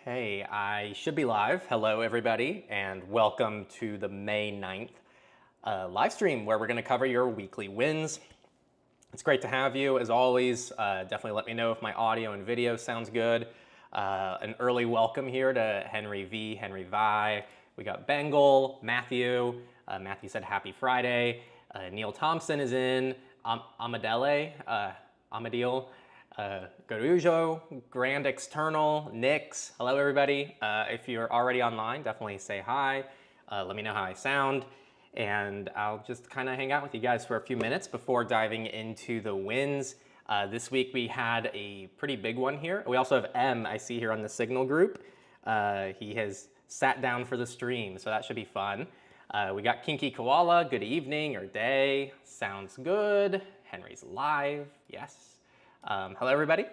Okay, I should be live. Hello, everybody, and welcome to the May 9th live stream where we're going to cover your weekly wins. It's great to have you. As always, definitely let me know if my audio and video sounds good. An early welcome here to Henry V, Henry Vi. We got Bengal, Matthew. Matthew said happy Friday. Neil Thompson is in. Amadele, Amadil. Garujo, Grand External, Nix. Hello, everybody. If you're already online, definitely say hi. Let me know how I sound. And I'll just kind of hang out with you guys for a few minutes before diving into the wins. This week we had a pretty big one here. We also have M, I see here on the Signal group. He has sat down for the stream, so that should be fun. We got Kinky Koala, good evening or day. Sounds good. Henry's live, yes. Hello, everybody.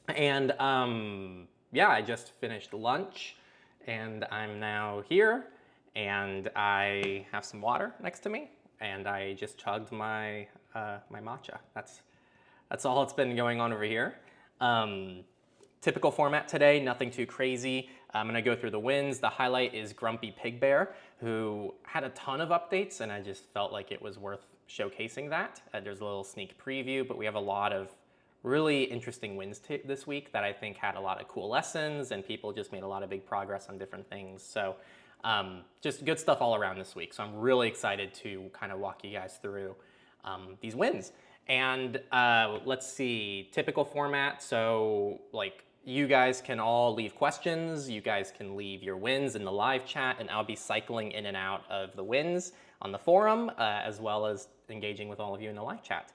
And yeah, I just finished lunch and I'm now here and I have some water next to me and I just chugged my my matcha. That's all that's been going on over here. Typical format today, nothing too crazy. I'm gonna go through the wins. The highlight is Grumpy Pig Bear, who had a ton of updates and I just felt like it was worth showcasing that. There's a little sneak preview, but we have a lot of really interesting wins this week that I think had a lot of cool lessons and people just made a lot of big progress on different things. So just good stuff all around this week. So I'm really excited to kind of walk you guys through these wins. And let's see, typical format. So like you guys can all leave questions. You guys can leave your wins in the live chat and I'll be cycling in and out of the wins on the forum as well as engaging with all of you in the live chat.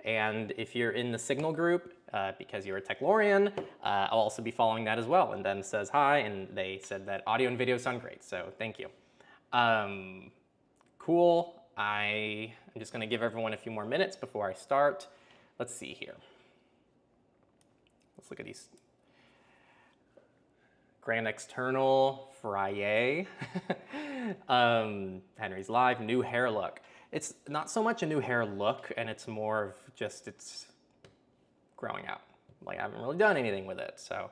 And if you're in the Signal group, because you're a Techlorian, I'll also be following that as well. And then says hi, and they said that audio and video sound great, so thank you. Cool, I'm just gonna give everyone a few more minutes before I start. Let's see here. Let's look at these. Grand External, Friday. Henry's live, new hair look. It's not so much a new hair look, and it's more of just it's growing out. Like I haven't really done anything with it. So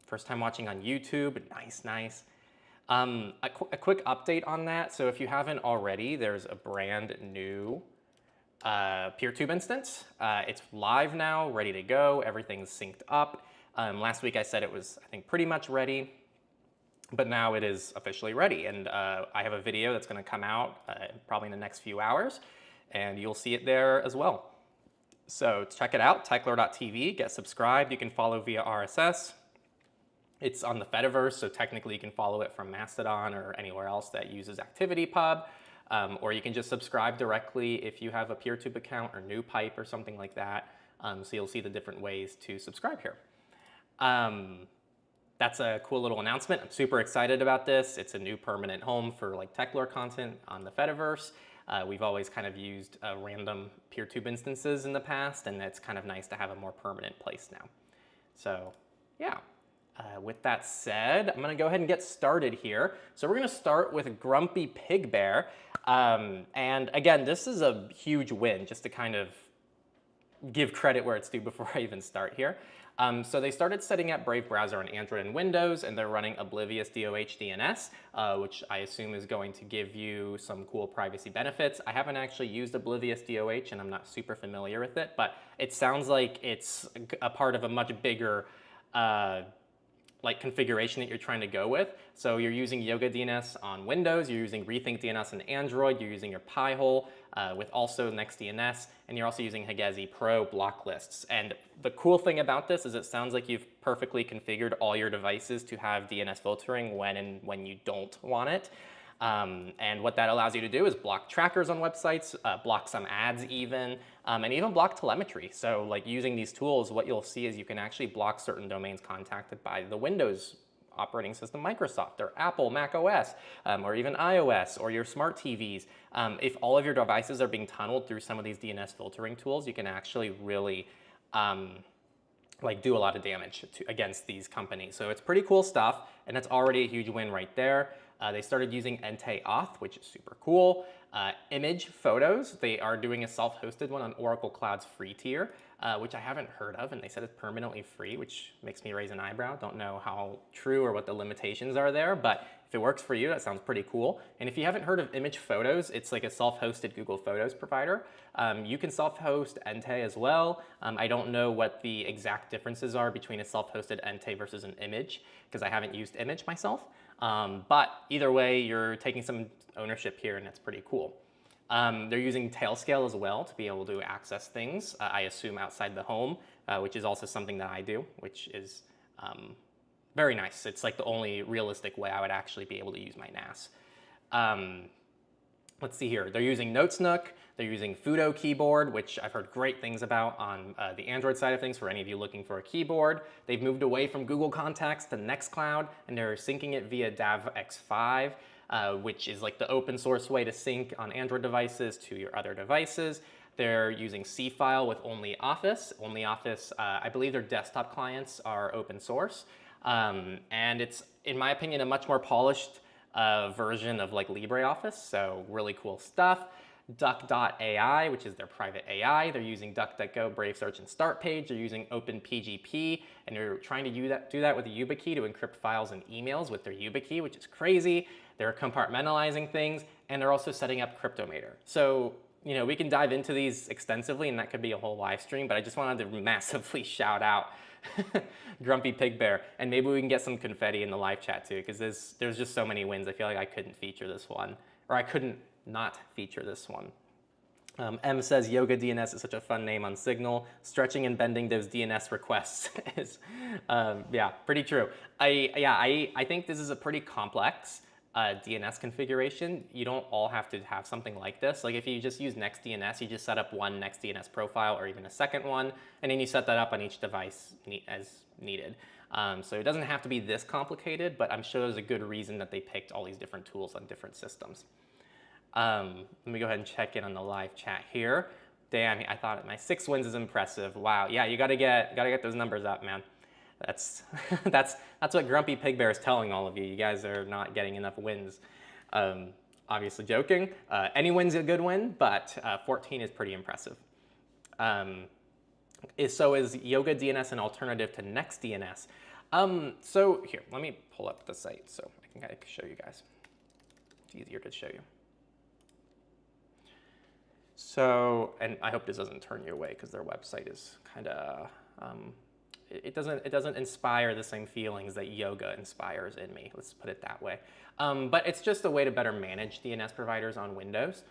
first time watching on YouTube, nice. A quick update on that. So if you haven't already, there's a brand new PeerTube instance. It's live now, ready to go. Everything's synced up. Last week I said it was, I think, pretty much ready. But now it is officially ready, and I have a video that's going to come out probably in the next few hours, and you'll see it there as well. So check it out, techlore.tv, get subscribed. You can follow via RSS. It's on the Fediverse, so technically you can follow it from Mastodon or anywhere else that uses ActivityPub, or you can just subscribe directly if you have a PeerTube account or NewPipe or something like that. So you'll see the different ways to subscribe here. That's a cool little announcement. I'm super excited about this. It's a new permanent home for like Techlore content on the Fediverse. We've always kind of used random PeerTube instances in the past, and it's kind of nice to have a more permanent place now. So yeah, with that said, I'm gonna go ahead and get started here. So we're gonna start with Grumpy Pig Bear. And again, this is a huge win, just to kind of give credit where it's due before I even start here. So they started setting up Brave Browser on Android and Windows, and they're running Oblivious DOH DNS, which I assume is going to give you some cool privacy benefits. I haven't actually used Oblivious DOH, and I'm not super familiar with it, but it sounds like it's a part of a much bigger like configuration that you're trying to go with. So you're using Yoga DNS on Windows, you're using Rethink DNS on Android, you're using your PiHole with also NextDNS, and you're also using Hegezi Pro block lists. And the cool thing about this is it sounds like you've perfectly configured all your devices to have DNS filtering when you don't want it. And what that allows you to do is block trackers on websites, block some ads even, and even block telemetry. So like using these tools, what you'll see is you can actually block certain domains contacted by the Windows operating system, Microsoft, or Apple, Mac OS, or even iOS, or your smart TVs. If all of your devices are being tunneled through some of these DNS filtering tools, you can actually really like do a lot of damage against these companies. So it's pretty cool stuff, and it's already a huge win right there. They started using Ente auth, which is super cool. Image photos, they are doing a self-hosted one on Oracle Cloud's free tier, which I haven't heard of, and they said it's permanently free, which makes me raise an eyebrow. Don't know how true or what the limitations are there, but if it works for you, that sounds pretty cool. And if you haven't heard of Image Photos, it's like a self-hosted Google Photos provider. You can self-host Ente as well. I don't know what the exact differences are between a self-hosted Ente versus an Image, because I haven't used Image myself. But either way, you're taking some ownership here, and that's pretty cool. They're using Tailscale as well to be able to access things, I assume outside the home, which is also something that I do, which is very nice. It's like the only realistic way I would actually be able to use my NAS. Let's see here. They're using NotesNook. They're using Fudo keyboard, which I've heard great things about on the Android side of things for any of you looking for a keyboard. They've moved away from Google Contacts to Nextcloud, and they're syncing it via DAVX5, which is like the open source way to sync on Android devices to your other devices. They're using C-File with OnlyOffice. OnlyOffice, I believe their desktop clients are open source. And it's, in my opinion, a much more polished version of like LibreOffice, so really cool stuff. Duck.ai, which is their private AI. They're using DuckDuckGo, Brave Search, and Startpage. They're using OpenPGP, and they're trying to do that with a YubiKey to encrypt files and emails with their YubiKey, which is crazy. They're compartmentalizing things, and they're also setting up Cryptomator. So, you know, we can dive into these extensively, and that could be a whole live stream, but I just wanted to massively shout out Grumpy Pig Bear, and maybe we can get some confetti in the live chat too, because there's just so many wins. I feel like I couldn't feature this one, or I couldn't not feature this one. M says Yoga DNS is such a fun name on Signal. Stretching and bending those DNS requests is, yeah, pretty true. I think this is a pretty complex DNS configuration. You don't all have to have something like this. Like if you just use NextDNS, you just set up one NextDNS profile or even a second one, and then you set that up on each device as needed. So it doesn't have to be this complicated, but I'm sure there's a good reason that they picked all these different tools on different systems. Let me go ahead and check in on the live chat here. Damn, I thought my 6 wins is impressive. Wow, yeah, you gotta get those numbers up, man. That's what Grumpy Pig Bear is telling all of you. You guys are not getting enough wins. Obviously joking. Any win's a good win, but 14 is pretty impressive. So is Yoga DNS an alternative to NextDNS? So here, let me pull up the site so I can kind of show you guys. It's easier to show you. So, and I hope this doesn't turn you away because their website is kind of, it doesn't inspire the same feelings that yoga inspires in me. Let's put it that way. But it's just a way to better manage DNS providers on Windows.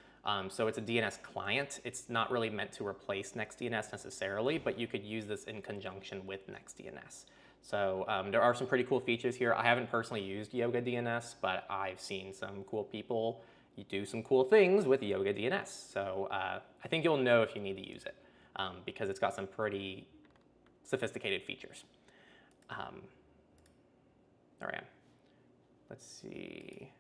So it's a DNS client. It's not really meant to replace NextDNS necessarily, but you could use this in conjunction with NextDNS. So there are some pretty cool features here. I haven't personally used Yoga DNS, but I've seen some cool people do some cool things with Yoga DNS. So I think you'll know if you need to use it because it's got some pretty sophisticated features. All right, let's see.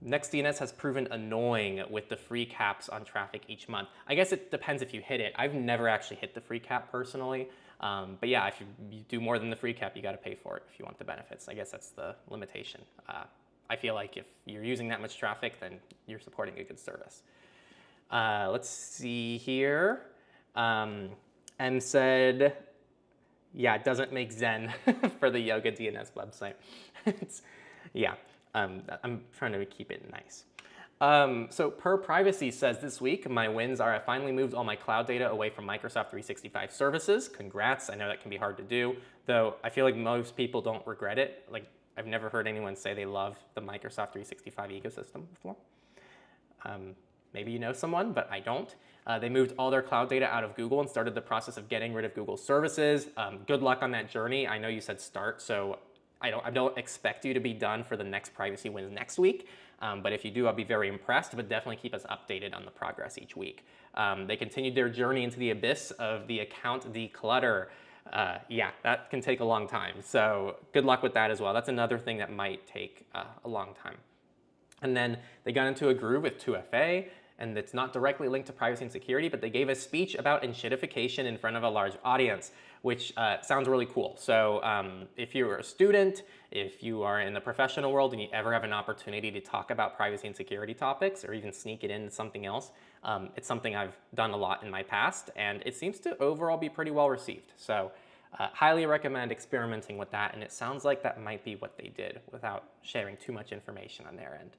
NextDNS has proven annoying with the free caps on traffic each month. I guess it depends if you hit it. I've never actually hit the free cap personally. But yeah, if you do more than the free cap, you got to pay for it if you want the benefits. I guess that's the limitation. I feel like if you're using that much traffic, then you're supporting a good service. Let's see here. M said, yeah, it doesn't make Zen for the Yoga DNS website. Yeah, I'm trying to keep it nice. So Per Privacy says this week, my wins are I finally moved all my cloud data away from Microsoft 365 services. Congrats. I know that can be hard to do, though I feel like most people don't regret it. Like I've never heard anyone say they love the Microsoft 365 ecosystem before. Maybe you know someone, but I don't. They moved all their cloud data out of Google and started the process of getting rid of Google services. Good luck on that journey. I know you said start, so I don't expect you to be done for the next privacy wins next week. But if you do, I'll be very impressed, but definitely keep us updated on the progress each week. They continued their journey into the abyss of the account declutter. Yeah, that can take a long time. So good luck with that as well. That's another thing that might take a long time. And then they got into a groove with 2FA, and it's not directly linked to privacy and security, but they gave a speech about enshittification in front of a large audience, which sounds really cool. So if you're a student, if you are in the professional world and you ever have an opportunity to talk about privacy and security topics or even sneak it into something else, it's something I've done a lot in my past, and it seems to overall be pretty well received. So highly recommend experimenting with that, and it sounds like that might be what they did without sharing too much information on their end.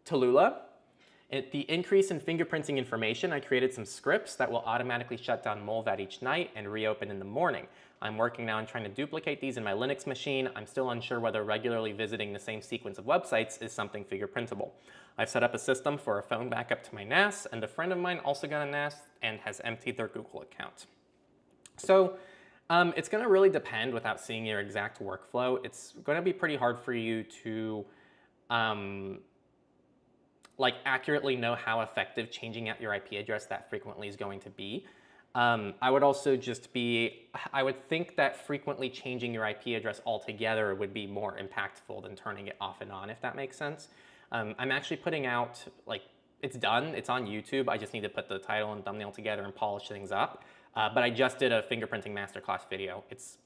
Tallulah, the increase in fingerprinting information, I created some scripts that will automatically shut down Mullvad each night and reopen in the morning. I'm working now on trying to duplicate these in my Linux machine. I'm still unsure whether regularly visiting the same sequence of websites is something fingerprintable. I've set up a system for a phone backup to my NAS, and a friend of mine also got a NAS and has emptied their Google account. So it's going to really depend without seeing your exact workflow. It's going to be pretty hard for you to like accurately know how effective changing out your IP address that frequently is going to be. I would also I would think that frequently changing your IP address altogether would be more impactful than turning it off and on, if that makes sense. I'm actually putting out, like, it's done, it's on YouTube. I just need to put the title and thumbnail together and polish things up. But I just did a fingerprinting masterclass video. It's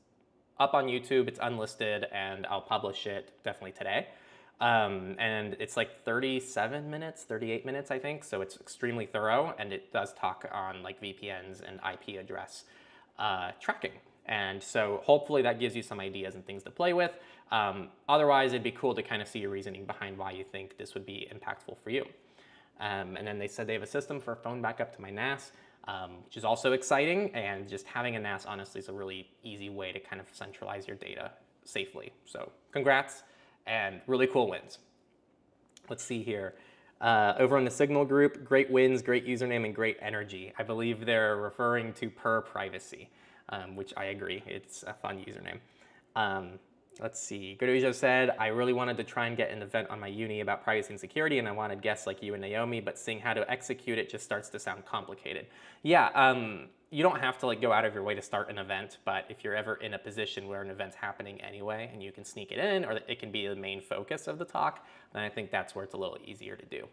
up on YouTube, it's unlisted, and I'll publish it definitely today. And it's like 37 minutes, 38 minutes, I think. So it's extremely thorough, and it does talk on like VPNs and IP address tracking. And so hopefully that gives you some ideas and things to play with. Otherwise, it'd be cool to kind of see your reasoning behind why you think this would be impactful for you. And then they said they have a system for phone backup to my NAS, which is also exciting. And just having a NAS, honestly, is a really easy way to kind of centralize your data safely. So congrats. And really cool wins. Let's see here. Over in the Signal group, great wins, great username, and great energy. I believe they're referring to per privacy, which I agree. It's a fun username. Let's see. Godojo said, I really wanted to try and get an event on my uni about privacy and security, and I wanted guests like you and Naomi, but seeing how to execute it just starts to sound complicated. Yeah, you don't have to like go out of your way to start an event, but if you're ever in a position where an event's happening anyway and you can sneak it in, or it can be the main focus of the talk, then I think that's where it's a little easier to do.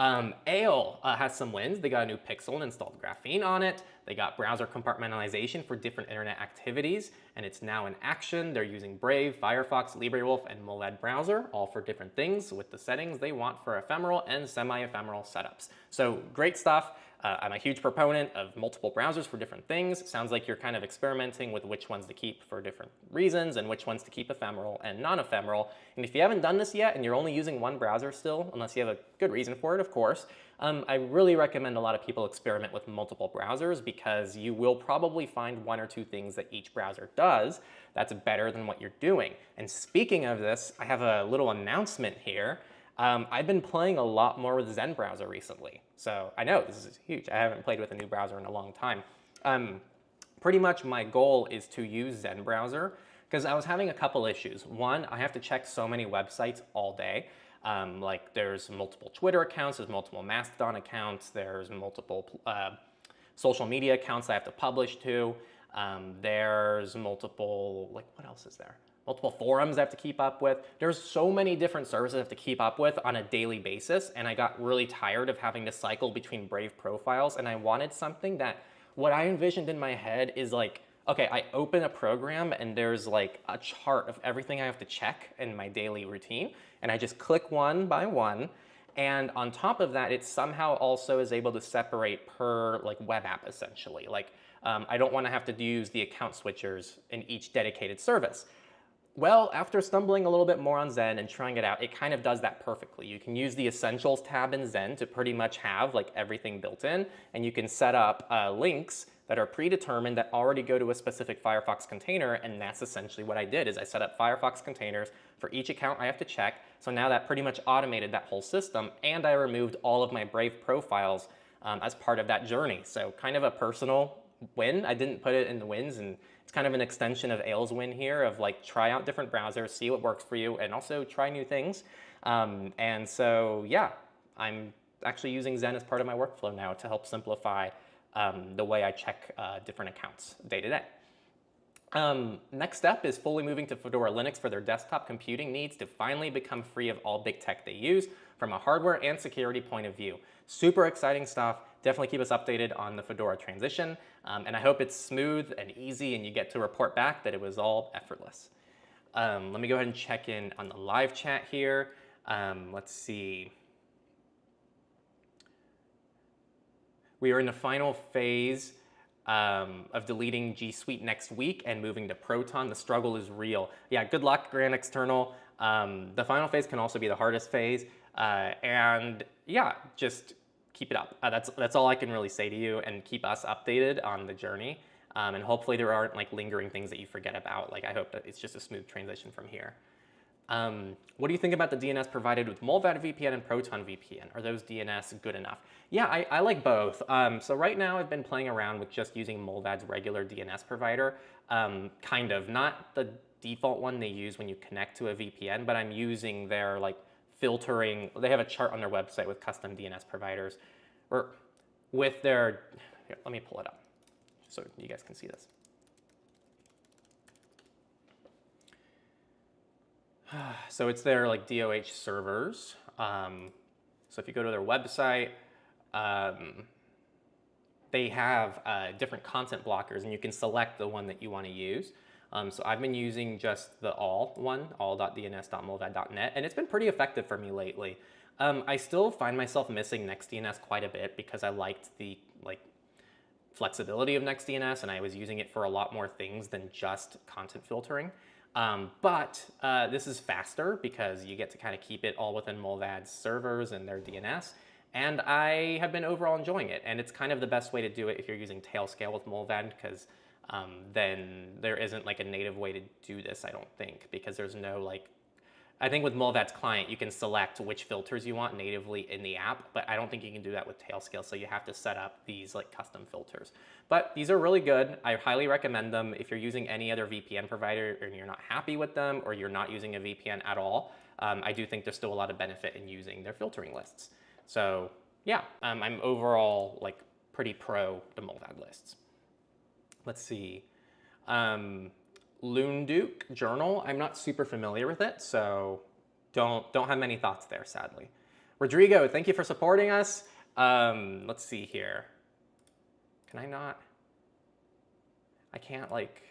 Ale has some wins. They got a new Pixel and installed Graphene on it. They got browser compartmentalization for different internet activities, and it's now in action. They're using Brave, Firefox, LibreWolf, and Mullvad browser, all for different things with the settings they want for ephemeral and semi-ephemeral setups. So great stuff. I'm a huge proponent of multiple browsers for different things. Sounds like you're kind of experimenting with which ones to keep for different reasons and which ones to keep ephemeral and non-ephemeral. And if you haven't done this yet and you're only using one browser still, unless you have a good reason for it, of course, I really recommend a lot of people experiment with multiple browsers, because you will probably find one or two things that each browser does that's better than what you're doing. And speaking of this, I have a little announcement here. I've been playing a lot more with Zen browser recently. So I know this is huge. I haven't played with a new browser in a long time. Pretty much my goal is to use Zen browser, because I was having a couple issues. One, I have to check so many websites all day. Like there's multiple Twitter accounts, there's multiple Mastodon accounts, there's multiple social media accounts I have to publish to. There's multiple, like what else is there? Multiple forums I have to keep up with. There's so many different services I have to keep up with on a daily basis, and I got really tired of having to cycle between Brave profiles, and I wanted something that, what I envisioned in my head is like, okay, I open a program and there's like a chart of everything I have to check in my daily routine, and I just click one by one, and on top of that, it somehow also is able to separate per like web app essentially. Like I don't want to have to use the account switchers in each dedicated service. Well, after stumbling a little bit more on Zen and trying it out, it kind of does that perfectly. You can use the Essentials tab in Zen to pretty much have like everything built in, and you can set up links that are predetermined that already go to a specific Firefox container, and that's essentially what I did. Is I set up Firefox containers for each account I have to check, so now that pretty much automated that whole system, and I removed all of my Brave profiles as part of that journey. So kind of a personal win. I didn't put it in the wins, and it's kind of an extension of Ale's win here of like try out different browsers, see what works for you, and also try new things. And so yeah, I'm actually using Zen as part of my workflow now to help simplify the way I check different accounts day to day. Next step is fully moving to Fedora Linux for their desktop computing needs to finally become free of all big tech they use from a hardware and security point of view. Super exciting stuff. Definitely keep us updated on the Fedora transition. And I hope it's smooth and easy and you get to report back that it was all effortless. Let me go ahead and check in on the live chat here. Let's see. We are in the final phase of deleting G Suite next week and moving to Proton. The struggle is real. Yeah, good luck, Grand External. The final phase can also be the hardest phase. And yeah, just keep it up. That's all I can really say to you, and keep us updated on the journey. And hopefully there aren't like lingering things that you forget about. Like I hope that it's just a smooth transition from here. What do you think about the DNS provided with Mullvad VPN and Proton VPN? Are those DNS good enough? Yeah, I like both. So right now I've been playing around with just using Mullvad's regular DNS provider. Kind of, not the default one they use when you connect to a VPN, but I'm using their like filtering. They have a chart on their website with custom DNS providers, or with their, here, let me pull it up so you guys can see this. So it's their like DOH servers. So if you go to their website, they have different content blockers, and you can select the one that you want to use. So I've been using just the all one, all.dns.mullvad.net, and it's been pretty effective for me lately. I still find myself missing NextDNS quite a bit because I liked the flexibility of NextDNS, and I was using it for a lot more things than just content filtering. But this is faster because you get to kind of keep it all within Mullvad's servers and their DNS. And I have been overall enjoying it. And it's kind of the best way to do it if you're using Tailscale with Mullvad, because then there isn't like a native way to do this, I don't think, because there's no like, I think with Mullvad's client, you can select which filters you want natively in the app, but I don't think you can do that with Tailscale, so you have to set up these like custom filters. But these are really good. I highly recommend them if you're using any other VPN provider and you're not happy with them, or you're not using a VPN at all. I do think there's still a lot of benefit in using their filtering lists. So yeah, I'm overall like pretty pro the Mullvad lists. Let's see. Loonduke journal. I'm not super familiar with it, so don't have many thoughts there, sadly. Rodrigo, thank you for supporting us. Let's see here. Can I not? I can't like,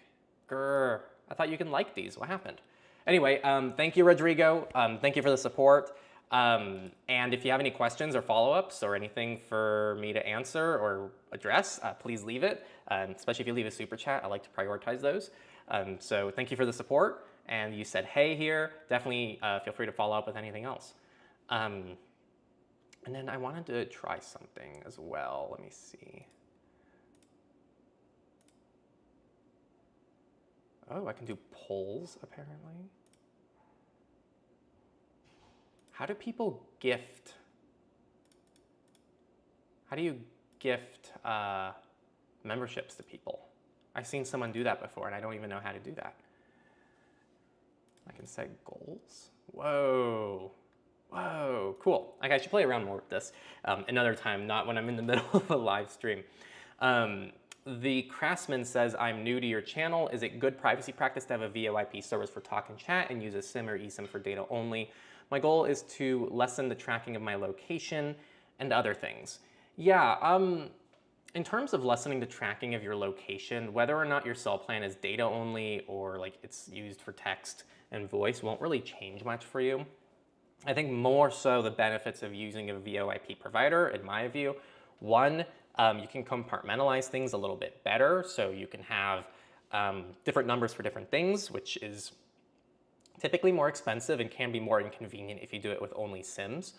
grr. I thought you can like these. What happened? Anyway, thank you, Rodrigo. Thank you for the support. And if you have any questions or follow-ups or anything for me to answer or address, please leave it. Especially if you leave a super chat, I like to prioritize those. So thank you for the support. And you said hey here. Definitely feel free to follow up with anything else. And then I wanted to try something as well. Let me see. Oh, I can do polls apparently. How do people gift? How do you gift memberships to people? I've seen someone do that before, and I don't even know how to do that. I can set goals. Whoa. Whoa, cool. Okay, I should play around more with this another time, not when I'm in the middle of a live stream. The Craftsman says, I'm new to your channel. Is it good privacy practice to have a VoIP service for talk and chat and use a SIM or eSIM for data only? My goal is to lessen the tracking of my location and other things. Yeah, in terms of lessening the tracking of your location, whether or not your cell plan is data only or like it's used for text and voice won't really change much for you. I think more so the benefits of using a VoIP provider, in my view. One, you can compartmentalize things a little bit better, so you can have different numbers for different things, which is typically more expensive and can be more inconvenient if you do it with only SIMs,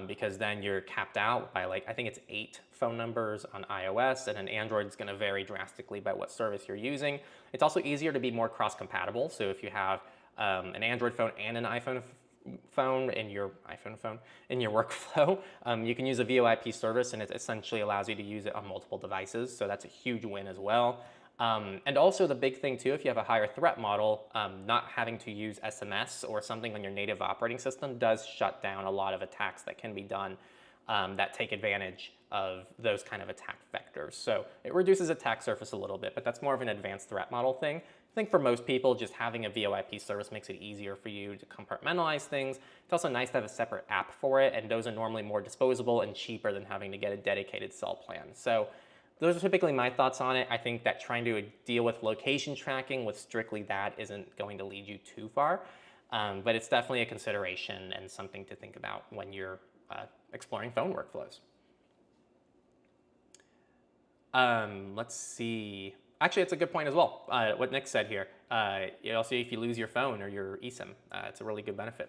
because then you're capped out by like, I think it's 8 phone numbers on iOS, and an Android is going to vary drastically by what service you're using. It's also easier to be more cross-compatible, so if you have an Android phone and an iPhone phone in your workflow, you can use a VoIP service, and it essentially allows you to use it on multiple devices, so that's a huge win as well. And also the big thing too, if you have a higher threat model, not having to use SMS or something on your native operating system does shut down a lot of attacks that can be done that take advantage of those kind of attack vectors. So it reduces attack surface a little bit, but that's more of an advanced threat model thing. I think for most people, just having a VoIP service makes it easier for you to compartmentalize things. It's also nice to have a separate app for it, and those are normally more disposable and cheaper than having to get a dedicated cell plan. So those are typically my thoughts on it. I think that trying to deal with location tracking with strictly that isn't going to lead you too far, but it's definitely a consideration and something to think about when you're exploring phone workflows. Let's see. Actually, it's a good point as well, what Nick said here. Also, if you lose your phone or your eSIM, it's a really good benefit.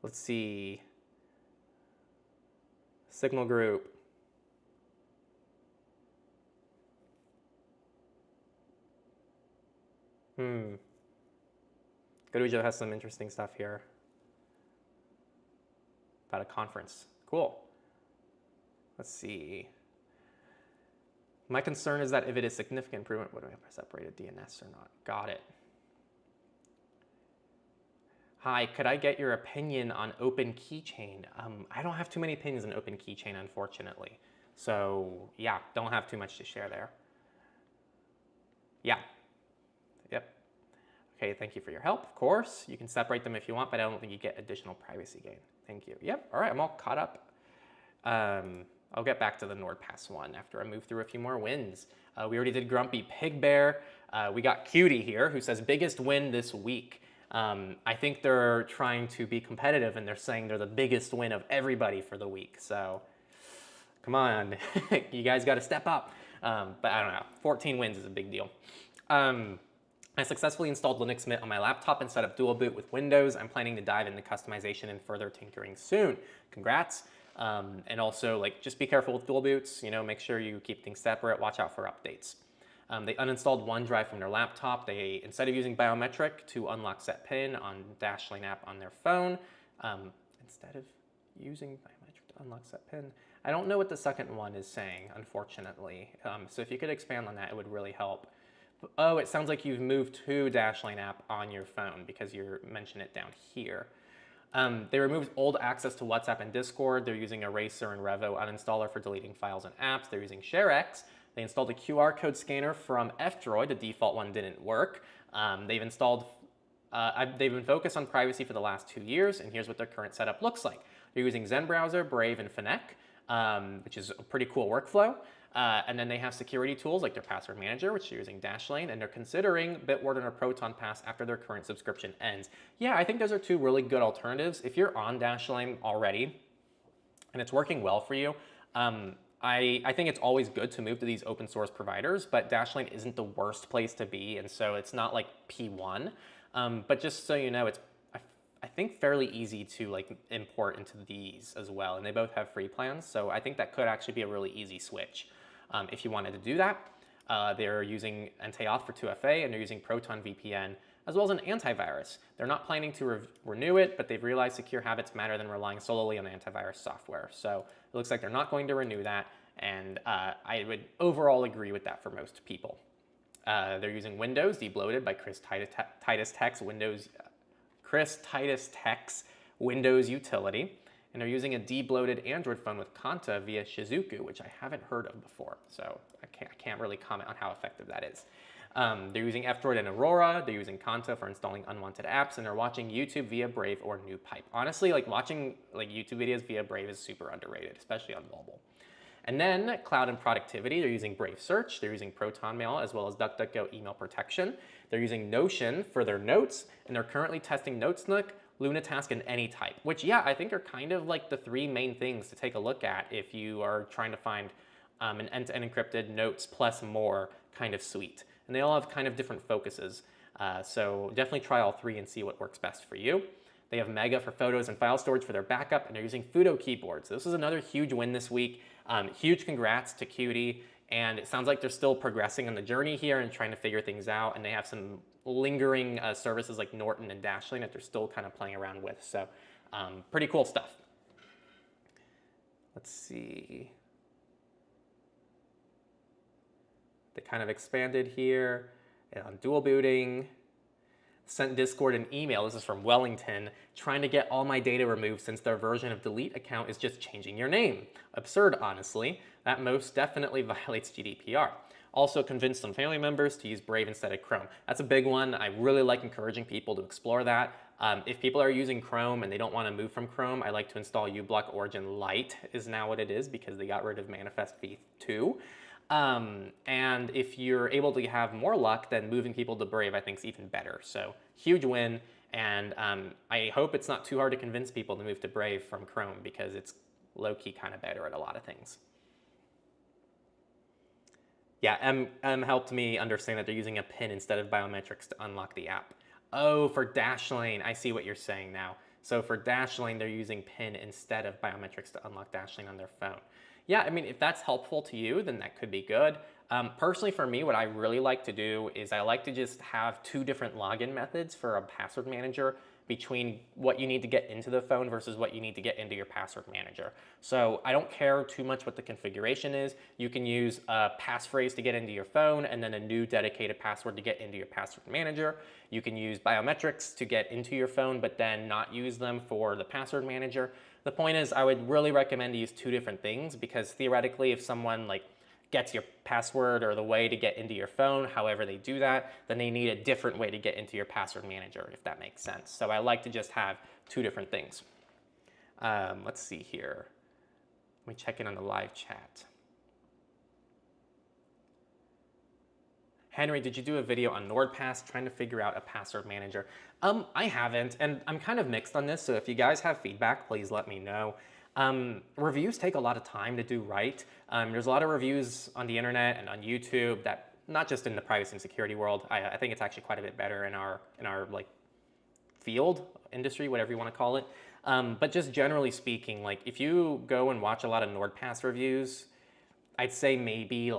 Let's see. Signal group. Goodwijo has some interesting stuff here about a conference. Cool. Let's see. My concern is that if it is significant improvement, would I have separated DNS or not? Got it. Hi, could I get your opinion on Open Keychain? I don't have too many opinions on Open Keychain, unfortunately. So yeah, don't have too much to share there. Yeah. Yep. Okay, thank you for your help, of course. You can separate them if you want, but I don't think you get additional privacy gain. Thank you. Yep, all right, I'm all caught up. I'll get back to the NordPass one after I move through a few more wins. We already did Grumpy Pig Bear. We got Cutie here who says biggest win this week. I think they're trying to be competitive and they're saying they're the biggest win of everybody for the week. So come on, you guys got to step up. But I don't know, 14 wins is a big deal. I successfully installed Linux Mint on my laptop and set up dual boot with Windows. I'm planning to dive into customization and further tinkering soon. Congrats. And also, like, just be careful with dual boots. You know, make sure you keep things separate. Watch out for updates. They uninstalled OneDrive from their laptop. They, instead of using biometric to unlock set PIN on Dashlane app on their phone, instead of using biometric to unlock set PIN, I don't know what the second one is saying, unfortunately. So if you could expand on that, it would really help. Oh, it sounds like you've moved to Dashlane app on your phone because you mentioned it down here. They removed old access to WhatsApp and Discord. They're using Eraser and Revo uninstaller for deleting files and apps. They're using ShareX. They installed a QR code scanner from F-Droid. The default one didn't work. They've been focused on privacy for the last 2 years, and here's what their current setup looks like. They're using Zen Browser, Brave, and Finec, which is a pretty cool workflow. And then they have security tools like their password manager, which they're using Dashlane, and they're considering Bitwarden or Proton Pass after their current subscription ends. Yeah, I think those are two really good alternatives. If you're on Dashlane already and it's working well for you, I think it's always good to move to these open source providers, but Dashlane isn't the worst place to be, and so it's not like P1. But just so you know, it's I think fairly easy to like import into these as well, and they both have free plans, so I think that could actually be a really easy switch. If you wanted to do that, they're using Ente Auth for 2FA, and they're using Proton VPN, as well as an antivirus. They're not planning to renew it, but they've realized secure habits matter than relying solely on antivirus software. So it looks like they're not going to renew that, and I would overall agree with that for most people. They're using Windows, debloated by Chris Titus Tech's Windows utility. And they're using a debloated Android phone with Kanta via Shizuku, which I haven't heard of before, so I can't really comment on how effective that is. They're using F-Droid and Aurora. They're using Kanta for installing unwanted apps, and they're watching YouTube via Brave or NewPipe. Honestly, like watching like YouTube videos via Brave is super underrated, especially on mobile. And then cloud and productivity, they're using Brave Search, they're using Proton Mail, as well as DuckDuckGo email protection. They're using Notion for their notes, and they're currently testing NotesNook, Lunatask, and AnyType, which, yeah, I think are kind of like the three main things to take a look at if you are trying to find an end-to-end encrypted notes plus more kind of suite. And they all have kind of different focuses. So definitely try all three and see what works best for you. They have Mega for photos and file storage for their backup, and they're using Fudo keyboards. So this is another huge win this week. Huge congrats to Cutie. And it sounds like they're still progressing on the journey here and trying to figure things out. And they have some lingering services like Norton and Dashlane that they're still kind of playing around with. So pretty cool stuff. Let's see. They kind of expanded here on dual booting. Sent Discord an email, this is from Wellington, trying to get all my data removed since their version of delete account is just changing your name. Absurd, honestly. That most definitely violates GDPR. Also convinced some family members to use Brave instead of Chrome. That's a big one. I really like encouraging people to explore that. If people are using Chrome and they don't want to move from Chrome, I like to install uBlock Origin Lite is now what it is because they got rid of Manifest v2. And if you're able to have more luck, then moving people to Brave I think is even better. So huge win, and I hope it's not too hard to convince people to move to Brave from Chrome because it's low-key kind of better at a lot of things. Yeah, M helped me understand that they're using a PIN instead of biometrics to unlock the app. Oh, for Dashlane, I see what you're saying now. So for Dashlane, they're using PIN instead of biometrics to unlock Dashlane on their phone. Yeah, I mean, if that's helpful to you, then that could be good. Personally, for me, what I really like to do is I like to just have two different login methods for a password manager between what you need to get into the phone versus what you need to get into your password manager. So I don't care too much what the configuration is. You can use a passphrase to get into your phone and then a new dedicated password to get into your password manager. You can use biometrics to get into your phone, but then not use them for the password manager. The point is, I would really recommend to use two different things because theoretically, if someone gets your password or the way to get into your phone, however they do that, then they need a different way to get into your password manager, if that makes sense. So I like to just have two different things. Let's see here. Let me check in on the live chat. Henry, did you do a video on NordPass trying to figure out a password manager? I haven't, and I'm kind of mixed on this, so if you guys have feedback, please let me know. Reviews take a lot of time to do right. There's a lot of reviews on the internet and on YouTube that, not just in the privacy and security world, I think it's actually quite a bit better in our field, industry, whatever you want to call it. But just generally speaking, if you go and watch a lot of NordPass reviews, I'd say maybe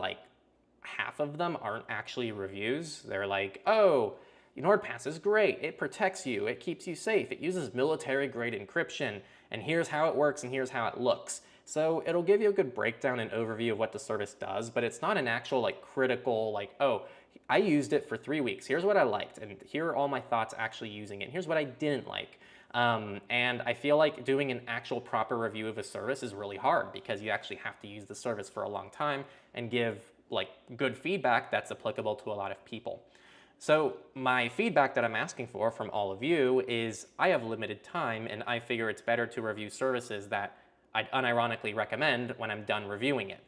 half of them aren't actually reviews. They're like, oh, NordPass is great. It protects you. It keeps you safe. It uses military-grade encryption. And here's how it works and here's how it looks. So it'll give you a good breakdown and overview of what the service does, but it's not an actual critical, oh, I used it for 3 weeks. Here's what I liked, and here are all my thoughts actually using it. And here's what I didn't like. And I feel like doing an actual proper review of a service is really hard because you actually have to use the service for a long time and give good feedback that's applicable to a lot of people. So my feedback that I'm asking for from all of you is I have limited time and I figure it's better to review services that I'd unironically recommend when I'm done reviewing it.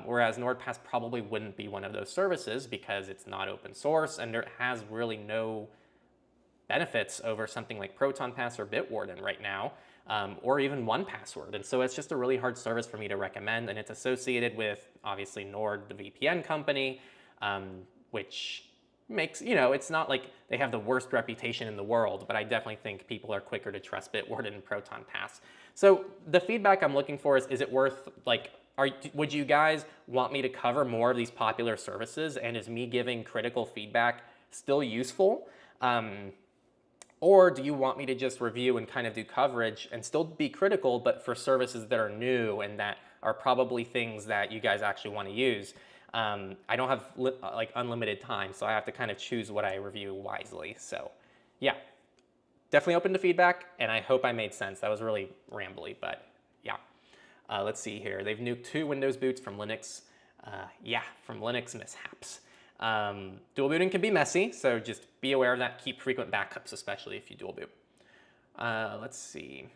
Whereas NordPass probably wouldn't be one of those services because it's not open source and it has really no benefits over something like Proton Pass or Bitwarden right now, or even 1Password. And so it's just a really hard service for me to recommend, and it's associated with, obviously, Nord, the VPN company, which makes, it's not like they have the worst reputation in the world, but I definitely think people are quicker to trust Bitwarden and Proton Pass. So the feedback I'm looking for is it worth, would you guys want me to cover more of these popular services, and is me giving critical feedback still useful? Or do you want me to just review and kind of do coverage and still be critical, but for services that are new and that are probably things that you guys actually want to use? I don't have unlimited time, so I have to kind of choose what I review wisely. So yeah, definitely open to feedback, and I hope I made sense. That was really rambly, but yeah. Let's see here. They've nuked 2 Windows boots from Linux. Yeah, from Linux mishaps. Dual booting can be messy, so just be aware of that. Keep frequent backups, especially if you dual boot. Let's see.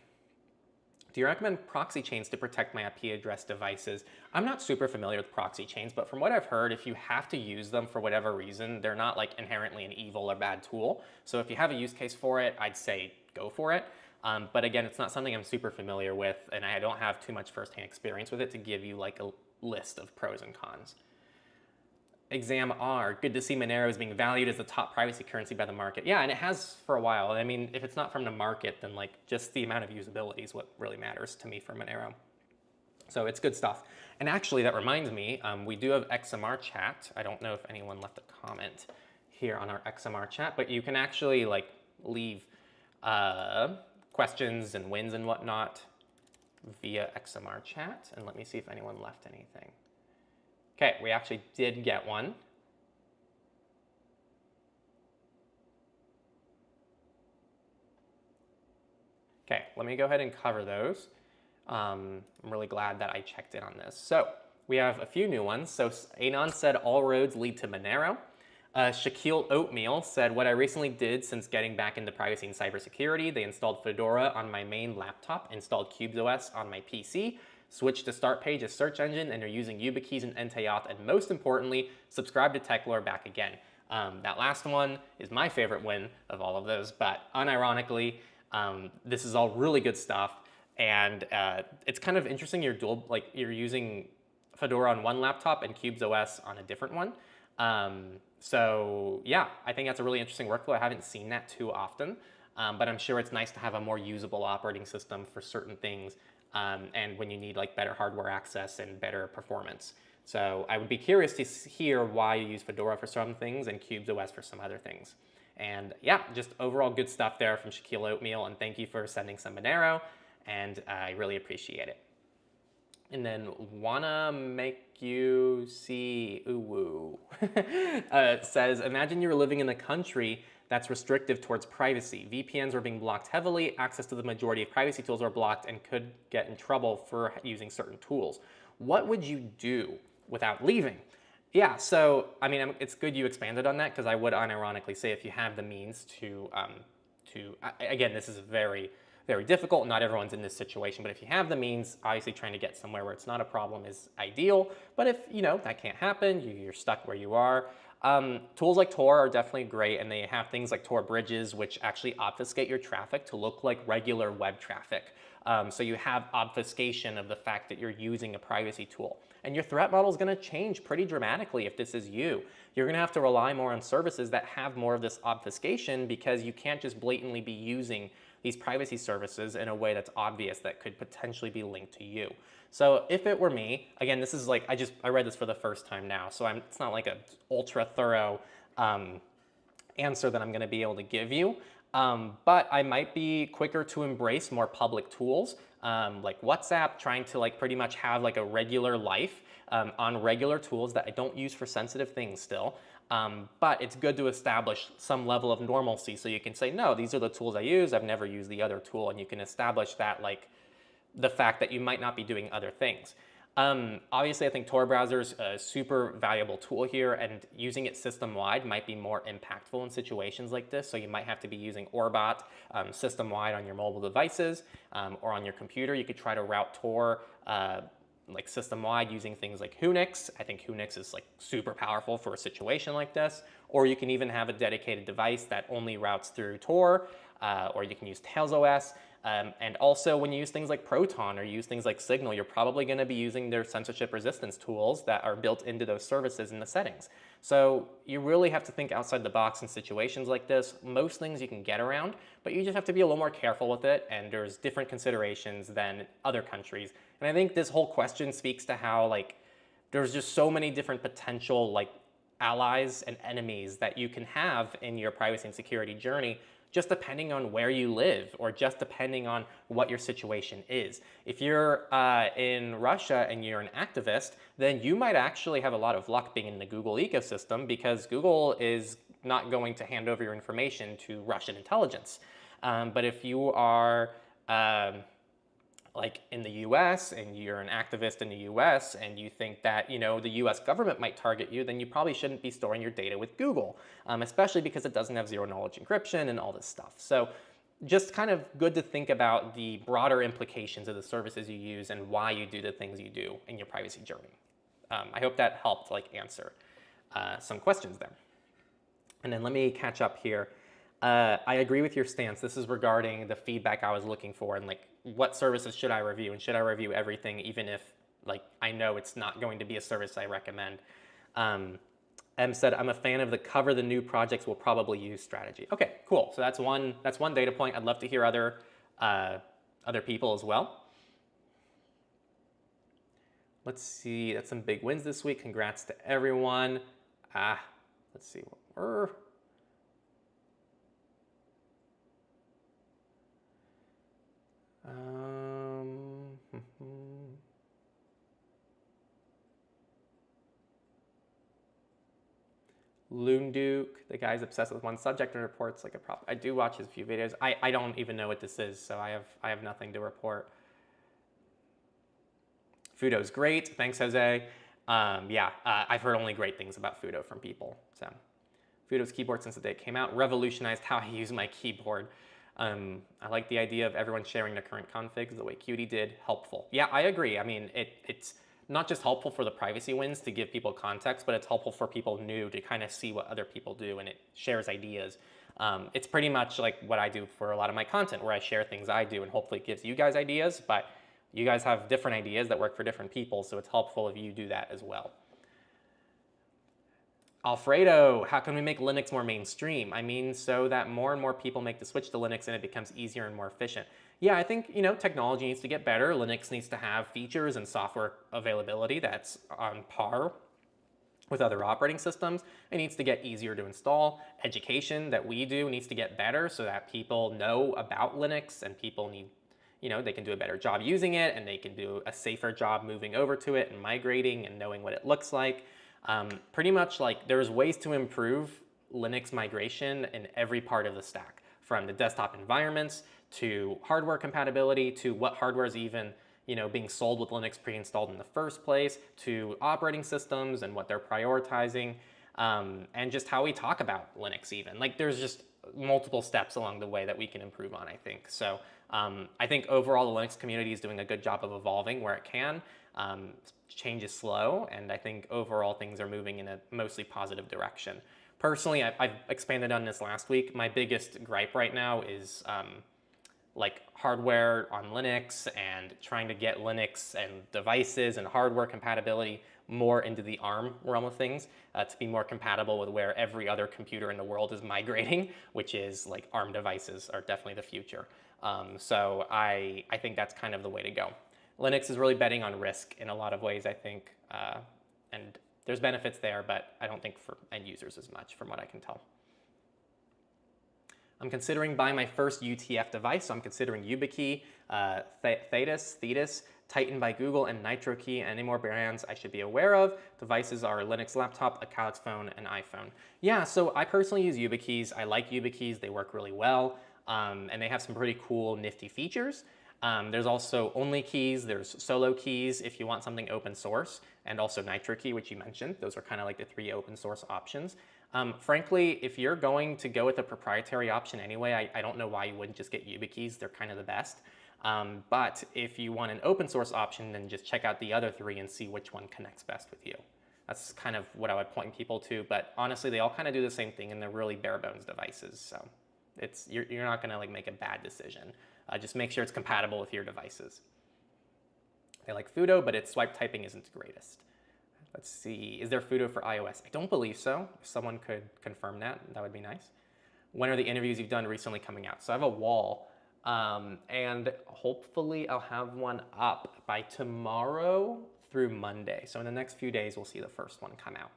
Do you recommend proxy chains to protect my IP address devices? I'm not super familiar with proxy chains, but from what I've heard, if you have to use them for whatever reason, they're not inherently an evil or bad tool. So if you have a use case for it, I'd say go for it. But again, it's not something I'm super familiar with, and I don't have too much firsthand experience with it to give you a list of pros and cons. Exam R, good to see Monero is being valued as the top privacy currency by the market. Yeah, and it has for a while. I mean, if it's not from the market, then just the amount of usability is what really matters to me for Monero. So it's good stuff. And actually, that reminds me, we do have XMR chat. I don't know if anyone left a comment here on our XMR chat, but you can actually leave questions and wins and whatnot via XMR chat. And let me see if anyone left anything. Okay, we actually did get one. Okay, let me go ahead and cover those. I'm really glad that I checked in on this. So we have a few new ones. So Anon said all roads lead to Monero. Shaquille Oatmeal said, what I recently did since getting back into privacy and cybersecurity, they installed Fedora on my main laptop, installed CubesOS on my PC, switched to start page as search engine, and are using YubiKeys and Ente auth, and most importantly, subscribe to Techlore back again. That last one is my favorite win of all of those, but unironically, this is all really good stuff, and it's kind of interesting. You're using Fedora on one laptop and CubesOS on a different one. So yeah, I think that's a really interesting workflow. I haven't seen that too often, but I'm sure it's nice to have a more usable operating system for certain things, and when you need like better hardware access and better performance. So I would be curious to hear why you use Fedora for some things and CubesOS for some other things. And yeah, just overall good stuff there from Shaquille Oatmeal, and thank you for sending some Monero, and I really appreciate it. And then wanna make you see ooh says, imagine you're living in a country that's restrictive towards privacy. VPNs are being blocked heavily, access to the majority of privacy tools are blocked, and could get in trouble for using certain tools. What would you do without leaving? Yeah, so I mean, it's good you expanded on that, because I would unironically say if you have the means to again, this is very difficult. Not everyone's in this situation, but if you have the means, obviously trying to get somewhere where it's not a problem is ideal. But if that can't happen, you're stuck where you are. Tools like Tor are definitely great, and they have things like Tor bridges, which actually obfuscate your traffic to look like regular web traffic. So you have obfuscation of the fact that you're using a privacy tool. And your threat model is going to change pretty dramatically if this is you. You're going to have to rely more on services that have more of this obfuscation, because you can't just blatantly be using these privacy services in a way that's obvious that could potentially be linked to you. So if it were me, again, this is like, I read this for the first time now, so it's not like an ultra thorough answer that I'm gonna be able to give you. But I might be quicker to embrace more public tools, like WhatsApp, trying to like pretty much have like a regular life on regular tools that I don't use for sensitive things still. But it's good to establish some level of normalcy, so you can say, no, these are the tools I use, I've never used the other tool, and you can establish that, like, the fact that you might not be doing other things. Obviously, I think Tor browser's a super valuable tool here, and using it system-wide might be more impactful in situations like this, so you might have to be using Orbot system-wide on your mobile devices, or on your computer. You could try to route Tor like system-wide using things like Whonix. I think Whonix is like super powerful for a situation like this. Or you can even have a dedicated device that only routes through Tor, or you can use TailsOS. And also when you use things like Proton or use things like Signal, you're probably going to be using their censorship resistance tools that are built into those services in the settings. So you really have to think outside the box in situations like this. Most things you can get around, but you just have to be a little more careful with it, and there's different considerations than other countries. And I think this whole question speaks to how like there's just so many different potential like allies and enemies that you can have in your privacy and security journey, just depending on where you live or just depending on what your situation is. If you're in Russia and you're an activist, then you might actually have a lot of luck being in the Google ecosystem, because Google is not going to hand over your information to Russian intelligence. But if you are like in the US and you're an activist in the US and you think that the US government might target you, then you probably shouldn't be storing your data with Google, especially because it doesn't have zero knowledge encryption and all this stuff. So just kind of good to think about the broader implications of the services you use and why you do the things you do in your privacy journey. I hope that helped like answer some questions there. And then let me catch up here. I agree with your stance. This is regarding the feedback I was looking for, and like what services should I review, and should I review everything even if like I know it's not going to be a service I recommend. M said, I'm a fan of the cover the new projects we'll probably use strategy. Okay, cool. So that's one data point. I'd love to hear other people as well. Let's see, that's some big wins this week. Congrats to everyone. Let's see what we're. Loonduke, the guy's obsessed with one subject and reports like a prop. I do watch his few videos. I don't even know what this is, so I have nothing to report. Fudo's great. Thanks, Jose. I've heard only great things about Fudo from people. So Fudo's keyboard since the day it came out revolutionized how I use my keyboard. I like the idea of everyone sharing their current configs the way Qt did. Helpful. Yeah, I agree. I mean, it's not just helpful for the privacy wins to give people context, but it's helpful for people new to kind of see what other people do, and it shares ideas. It's pretty much like what I do for a lot of my content, where I share things I do, and hopefully it gives you guys ideas, but you guys have different ideas that work for different people, so it's helpful if you do that as well. Alfredo, how can we make Linux more mainstream? I mean, so that more and more people make the switch to Linux and it becomes easier and more efficient. Yeah, I think, technology needs to get better. Linux needs to have features and software availability that's on par with other operating systems. It needs to get easier to install. Education that we do needs to get better so that people know about Linux, and people need, they can do a better job using it, and they can do a safer job moving over to it and migrating and knowing what it looks like. Pretty much like there's ways to improve Linux migration in every part of the stack, from the desktop environments to hardware compatibility to what hardware is even being sold with Linux pre-installed in the first place, to operating systems and what they're prioritizing, and just how we talk about Linux even. Like there's just multiple steps along the way that we can improve on, I think. So I think overall the Linux community is doing a good job of evolving where it can. Change is slow, and I think overall things are moving in a mostly positive direction. Personally, I've expanded on this last week. My biggest gripe right now is like hardware on Linux and trying to get Linux and devices and hardware compatibility more into the ARM realm of things to be more compatible with where every other computer in the world is migrating, which is like ARM devices are definitely the future. So I think that's kind of the way to go. Linux is really betting on risk in a lot of ways, I think, and there's benefits there, but I don't think for end users as much from what I can tell. I'm considering buying my first UTF device, so I'm considering YubiKey, Thetis, Titan by Google, and NitroKey, and any more brands I should be aware of. Devices are Linux laptop, a Calyx phone, and iPhone. Yeah, so I personally use YubiKeys. I like YubiKeys. They work really well, and they have some pretty cool, nifty features. There's also only keys, there's solo keys if you want something open source, and also NitroKey, which you mentioned. Those are kind of like the 3 open source options. Frankly, if you're going to go with a proprietary option anyway, I don't know why you wouldn't just get YubiKeys. They're kind of the best. But if you want an open source option, then just check out the other 3 and see which one connects best with you. That's kind of what I would point people to. But honestly, they all kind of do the same thing, and they're really bare bones devices. So you're not going to like make a bad decision. Just make sure it's compatible with your devices. They like Fudo, but its swipe typing isn't the greatest. Let's see, is there Fudo for iOS? I don't believe so. If someone could confirm that, that would be nice. When are the interviews you've done recently coming out? So I have a wall, and hopefully I'll have one up by tomorrow through Monday. So in the next few days, we'll see the first one come out.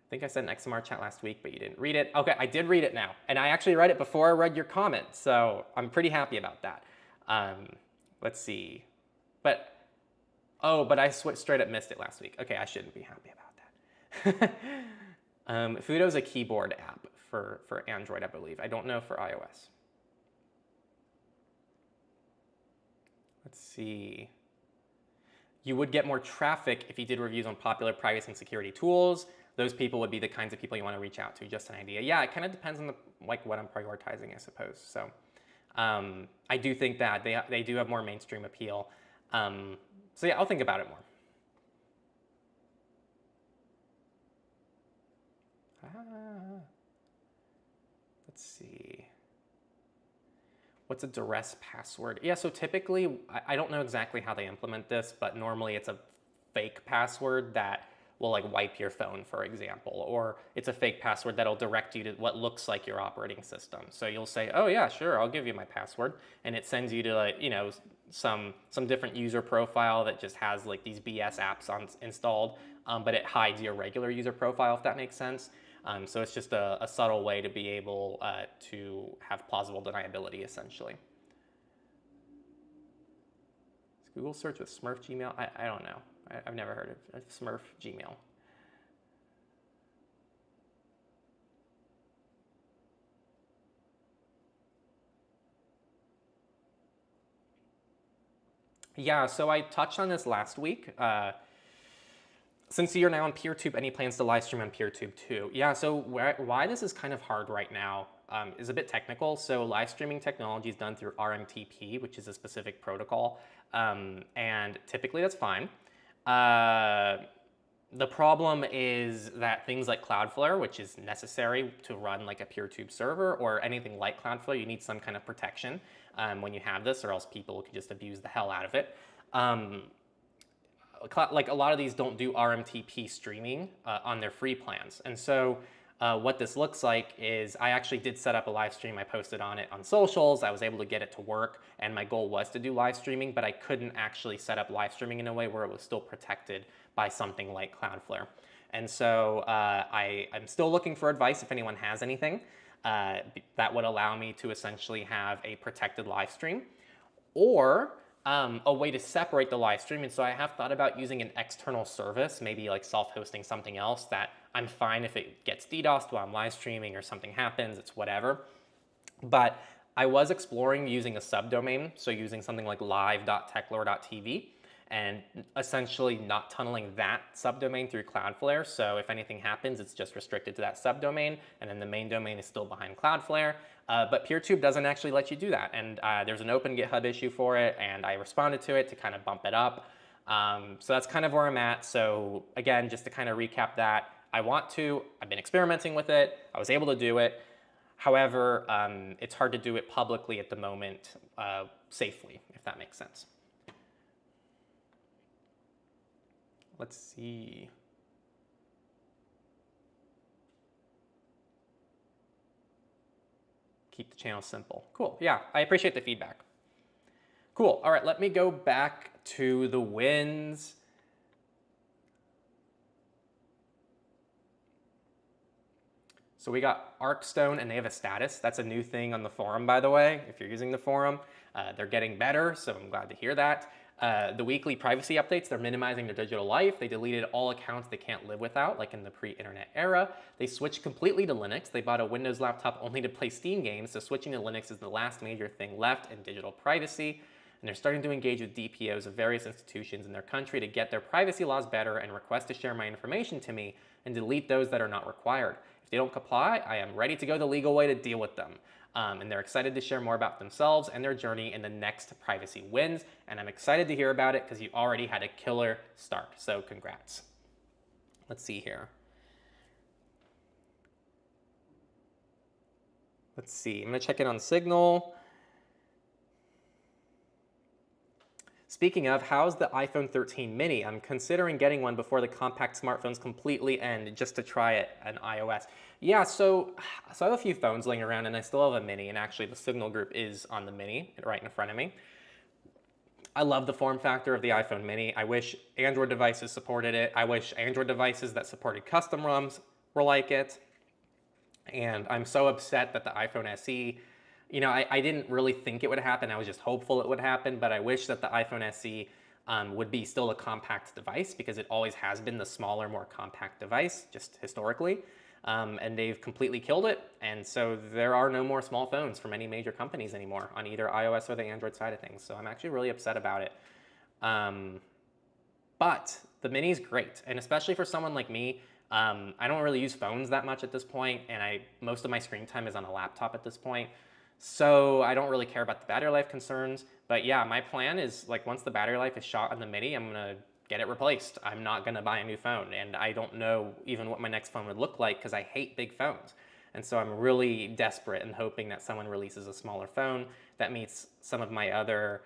I think I said an XMR chat last week, but you didn't read it. Okay, I did read it now. And I actually read it before I read your comment, so I'm pretty happy about that. Let's see. But I straight up missed it last week. Okay, I shouldn't be happy about that. Fudo's a keyboard app for Android, I believe. I don't know for iOS. Let's see. You would get more traffic if you did reviews on popular privacy and security tools. Those people would be the kinds of people you want to reach out to. Just an idea. Yeah, it kind of depends on what I'm prioritizing, I suppose. So I do think that they do have more mainstream appeal. So yeah, I'll think about it more. Let's see. What's a duress password? Yeah, so typically, I don't know exactly how they implement this, but normally it's a fake password that will like wipe your phone, for example, or it's a fake password that'll direct you to what looks like your operating system. So you'll say, oh yeah, sure, I'll give you my password, and it sends you to like, some different user profile that just has like these BS apps installed, but it hides your regular user profile, if that makes sense. So it's just a subtle way to be able to have plausible deniability, essentially. Is Google search with Smurf Gmail? I don't know. I've never heard of Smurf Gmail. Yeah, so I touched on this last week. Since you're now on PeerTube, any plans to live stream on PeerTube too? Yeah, so why this is kind of hard right now is a bit technical. So live streaming technology is done through RMTP, which is a specific protocol, and typically that's fine. The problem is that things like Cloudflare, which is necessary to run like a PeerTube server or anything like Cloudflare, you need some kind of protection when you have this, or else people can just abuse the hell out of it. Like a lot of these don't do RMTP streaming on their free plans. And so what this looks like is I actually did set up a live stream. I posted on it on socials. I was able to get it to work, and my goal was to do live streaming, but I couldn't actually set up live streaming in a way where it was still protected by something like Cloudflare. And so I'm still looking for advice if anyone has anything that would allow me to essentially have a protected live stream, or a way to separate the live stream. And so I have thought about using an external service, maybe like self-hosting something else that I'm fine if it gets DDoSed while I'm live streaming or something happens, it's whatever. But I was exploring using a subdomain, so using something like live.techlore.tv and essentially not tunneling that subdomain through Cloudflare. So if anything happens, it's just restricted to that subdomain, and then the main domain is still behind Cloudflare. But PeerTube doesn't actually let you do that. And there's an open GitHub issue for it, and I responded to it to kind of bump it up. So that's kind of where I'm at. So again, just to kind of recap that, I've been experimenting with it. I was able to do it. However, it's hard to do it publicly at the moment safely, if that makes sense. Let's see. Keep the channel simple. Cool. Yeah, I appreciate the feedback. Cool. All right, let me go back to the wins. So we got Arkstone, and they have a status. That's a new thing on the forum, by the way. If you're using the forum, they're getting better, so I'm glad to hear that. The weekly privacy updates, they're minimizing their digital life. They deleted all accounts they can't live without, like in the pre-internet era. They switched completely to Linux. They bought a Windows laptop only to play Steam games, so switching to Linux is the last major thing left in digital privacy. And they're starting to engage with DPOs of various institutions in their country to get their privacy laws better and request to share my information to me and delete those that are not required. If they don't comply, I am ready to go the legal way to deal with them. And they're excited to share more about themselves and their journey in the next privacy wins. And I'm excited to hear about it because you already had a killer start. So congrats. Let's see here. Let's see. I'm going to check in on Signal. Speaking of, how's the iPhone 13 mini? I'm considering getting one before the compact smartphones completely end, just to try it on iOS. Yeah, so I have a few phones laying around, and I still have a mini, and actually the Signal group is on the mini right in front of me. I love the form factor of the iPhone mini. I wish Android devices supported it. I wish Android devices that supported custom ROMs were like it. And I'm so upset that the iPhone SE, you know, I didn't really think it would happen. I was just hopeful it would happen, but I wish that the iPhone SE would be still a compact device, because it always has been the smaller, more compact device, just historically. And they've completely killed it. And so there are no more small phones from any major companies anymore on either iOS or the Android side of things. So I'm actually really upset about it. But the mini is great. And especially for someone like me, I don't really use phones that much at this point, and most of my screen time is on a laptop at this point. So I don't really care about the battery life concerns. But yeah, my plan is, like, once the battery life is shot on the mini, I'm gonna get it replaced. I'm not gonna buy a new phone, and I don't know even what my next phone would look like because I hate big phones. And so I'm really desperate and hoping that someone releases a smaller phone that meets some of my other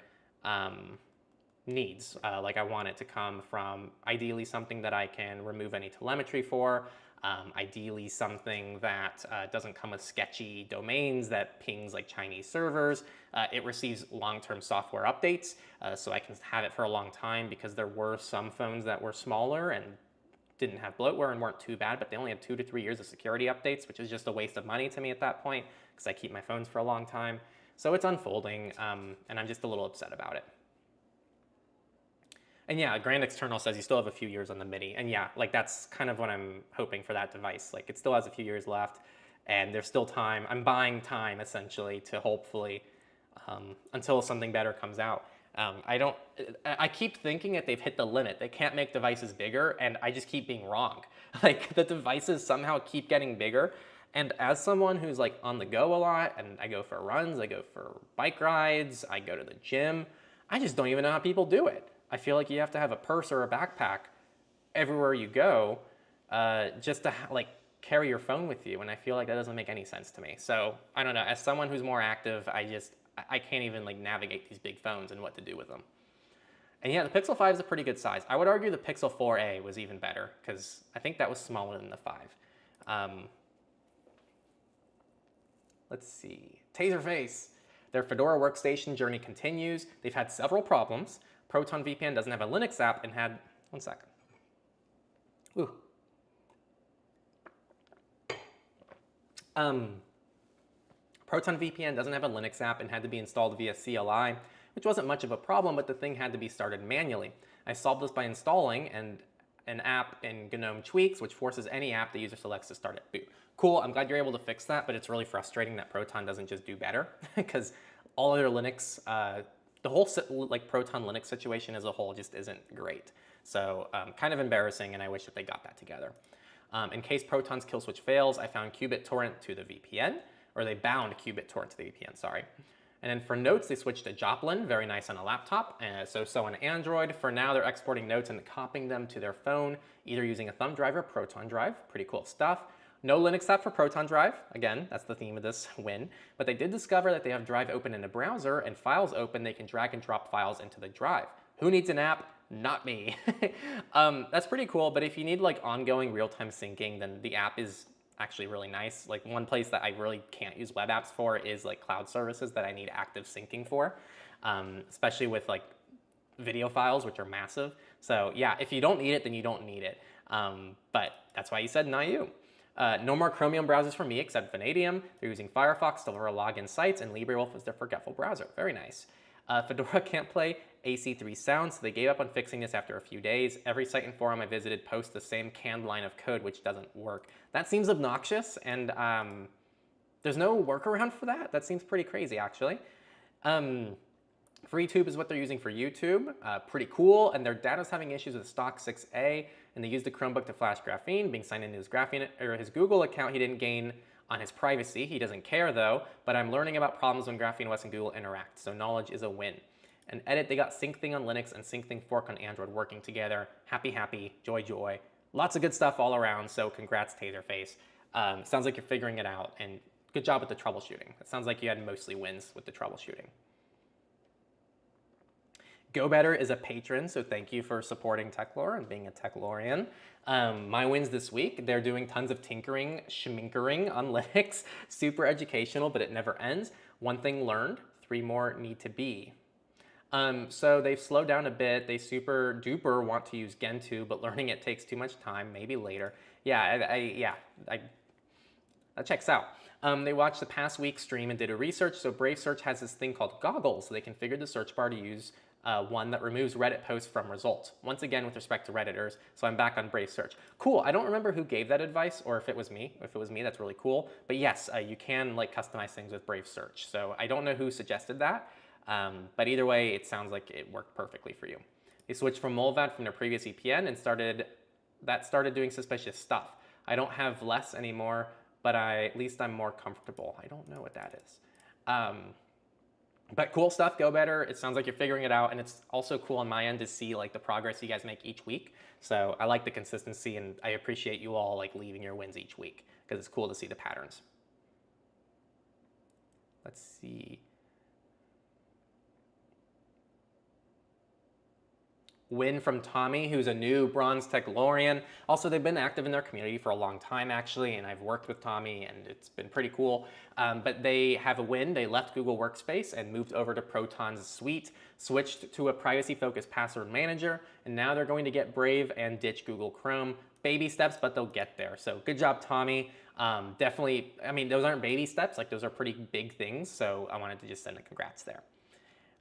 needs. Like, I want it to come from ideally something that I can remove any telemetry for, ideally something that doesn't come with sketchy domains that pings like Chinese servers. It receives long-term software updates, so I can have it for a long time, because there were some phones that were smaller and didn't have bloatware and weren't too bad, but they only had 2 to 3 years of security updates, which is just a waste of money to me at that point, because I keep my phones for a long time. So it's unfolding, and I'm just a little upset about it. And yeah, Grand External says you still have a few years on the mini. And yeah, like, that's kind of what I'm hoping for that device. Like, it still has a few years left, and there's still time. I'm buying time, essentially, to hopefully, until something better comes out. I keep thinking that they've hit the limit. They can't make devices bigger, and I just keep being wrong. Like, the devices somehow keep getting bigger. And as someone who's like on the go a lot, and I go for runs, I go for bike rides, I go to the gym, I just don't even know how people do it. I feel like you have to have a purse or a backpack everywhere you go just to like carry your phone with you. And I feel like that doesn't make any sense to me. So I don't know, as someone who's more active, I can't even like navigate these big phones and what to do with them. And yeah, the Pixel 5 is a pretty good size. I would argue the Pixel 4a was even better because I think that was smaller than the 5. Let's see, Taserface. Their Fedora workstation journey continues. They've had several problems. Proton VPN doesn't have a Linux app and had, one second. Ooh. Proton VPN doesn't have a Linux app and had to be installed via CLI, which wasn't much of a problem, but the thing had to be started manually. I solved this by installing an app in GNOME Tweaks, which forces any app the user selects to start at boot. Cool, I'm glad you're able to fix that, but it's really frustrating that Proton doesn't just do better because all other Linux, the whole like Proton Linux situation as a whole just isn't great. So kind of embarrassing, and I wish that they got that together. In case Proton's kill switch fails, I found qubit torrent to the VPN, or they bound qubit torrent to the VPN, sorry. And then for notes, they switched to Joplin, very nice on a laptop, so on Android. For now, they're exporting notes and copying them to their phone, either using a thumb drive or Proton drive. Pretty cool stuff. No Linux app for Proton drive. Again, that's the theme of this win. But they did discover that they have drive open in a browser and files open, they can drag and drop files into the drive. Who needs an app? Not me. That's pretty cool, but if you need like ongoing real-time syncing, then the app is actually really nice. Like one place that I really can't use web apps for is like cloud services that I need active syncing for, especially with like video files, which are massive. So yeah, if you don't need it, then you don't need it. But that's why you said not you. No more Chromium browsers for me except Vanadium. They're using Firefox to deliver login sites, and LibreWolf is their forgetful browser. Very nice. Fedora can't play AC3 sound, so they gave up on fixing this after a few days. Every site and forum I visited posts the same canned line of code, which doesn't work. That seems obnoxious, and there's no workaround for that. That seems pretty crazy, actually. FreeTube is what they're using for YouTube. Pretty cool, and their data's having issues with stock 6A, and they used the Chromebook to flash Graphene. Being signed into his Graphene or his Google account, he didn't gain on his privacy. He doesn't care though, but I'm learning about problems when Graphene OS and Google interact, so knowledge is a win. And edit, they got SyncThing on Linux and SyncThing Fork on Android working together. Happy, happy, joy, joy. Lots of good stuff all around, so congrats, Taserface. Sounds like you're figuring it out, and good job with the troubleshooting. It sounds like you had mostly wins with the troubleshooting. GoBetter is a patron, so thank you for supporting Techlore and being a Techlorian. My wins this week, they're doing tons of tinkering, schminkering on Linux. Super educational, but it never ends. One thing learned, 3 more need to be. So they've slowed down a bit. They super duper want to use Gentoo, but learning it takes too much time, maybe later. Yeah, that checks out. They watched the past week's stream and did a research. So Brave Search has this thing called Goggles, so they configured the search bar to use one that removes Reddit posts from results. Once again, with respect to Redditors, so I'm back on Brave Search. Cool, I don't remember who gave that advice or if it was me. If it was me, that's really cool. But yes, you can like customize things with Brave Search. So I don't know who suggested that, but either way, it sounds like it worked perfectly for you. They switched from Mullvad from their previous VPN and started doing suspicious stuff. I don't have less anymore, but at least I'm more comfortable. I don't know what that is. But cool stuff, GoBetter. It sounds like you're figuring it out, and it's also cool on my end to see like the progress you guys make each week. So I like the consistency, and I appreciate you all like leaving your wins each week because it's cool to see the patterns. Let's see. Win from Tommy, who's a new bronze Techlorian. Also, they've been active in their community for a long time, actually, and I've worked with Tommy, and it's been pretty cool. But they have a win. They left Google Workspace and moved over to Proton's suite, switched to a privacy-focused password manager, and now they're going to get Brave and ditch Google Chrome. Baby steps, but they'll get there. So good job, Tommy. Definitely, I mean, those aren't baby steps. Like, those are pretty big things, so I wanted to just send a congrats there.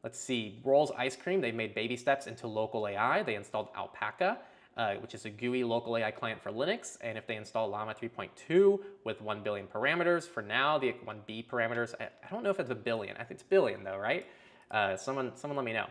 Let's see, Rolls Ice Cream, they made baby steps into local AI. They installed Alpaca, which is a GUI local AI client for Linux. And if they install Llama 3.2 with 1 billion parameters, for now, the 1B parameters, I don't know if it's a billion. I think it's billion though, right? Someone let me know.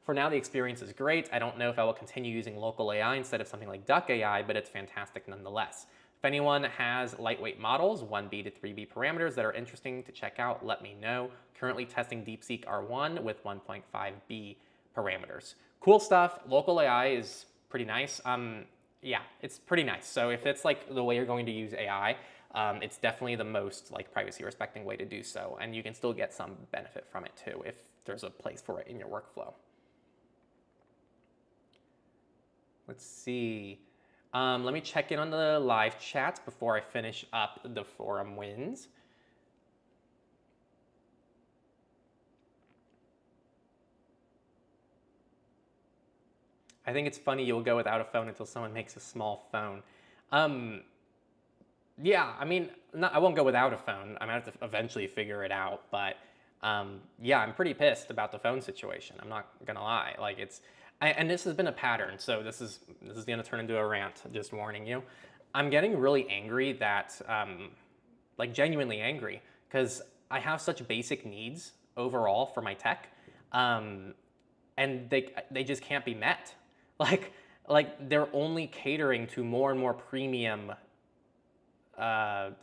For now, the experience is great. I don't know if I will continue using local AI instead of something like Duck AI, but it's fantastic nonetheless. If anyone has lightweight models, 1B to 3B parameters that are interesting to check out, let me know. Currently testing DeepSeek R1 with 1.5B parameters. Cool stuff. Local AI is pretty nice. Yeah, it's pretty nice. So if it's like the way you're going to use AI, it's definitely the most like privacy respecting way to do so. And you can still get some benefit from it too if there's a place for it in your workflow. Let's see. Let me check in on the live chats before I finish up the forum wins. I think it's funny you'll go without a phone until someone makes a small phone. Yeah, I mean, I won't go without a phone. I'm gonna have to eventually figure it out. But yeah, I'm pretty pissed about the phone situation. I'm not gonna lie. Like and this has been a pattern. So this is gonna turn into a rant. Just warning you. I'm getting really angry that, like genuinely angry, because I have such basic needs overall for my tech, and they just can't be met. Like they're only catering to more and more premium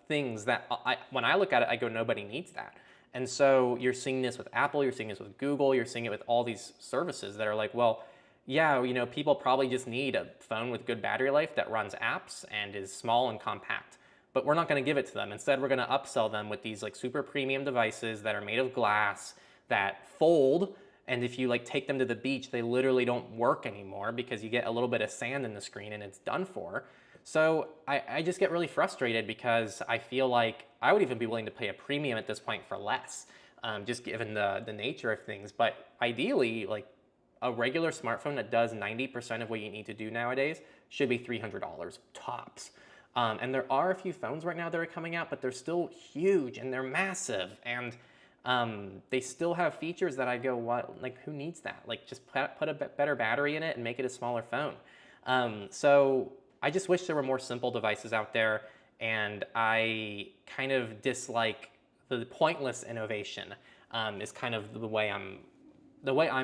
things that when I look at it, I go, nobody needs that. And so you're seeing this with Apple, you're seeing this with Google, you're seeing it with all these services that are like, well, yeah, you know, people probably just need a phone with good battery life that runs apps and is small and compact. But we're not going to give it to them. Instead, we're going to upsell them with these like super premium devices that are made of glass that fold. And if you like take them to the beach, they literally don't work anymore because you get a little bit of sand in the screen and it's done for. So I just get really frustrated because I feel like I would even be willing to pay a premium at this point for less, just given the nature of things. But ideally, like a regular smartphone that does 90% of what you need to do nowadays should be $300 tops. And there are a few phones right now that are coming out, but they're still huge and they're massive. And they still have features that I go, what? Like, who needs that? Like, just put a better battery in it and make it a smaller phone. So I just wish there were more simple devices out there, and I kind of dislike the pointless innovation. Is kind of the way I'm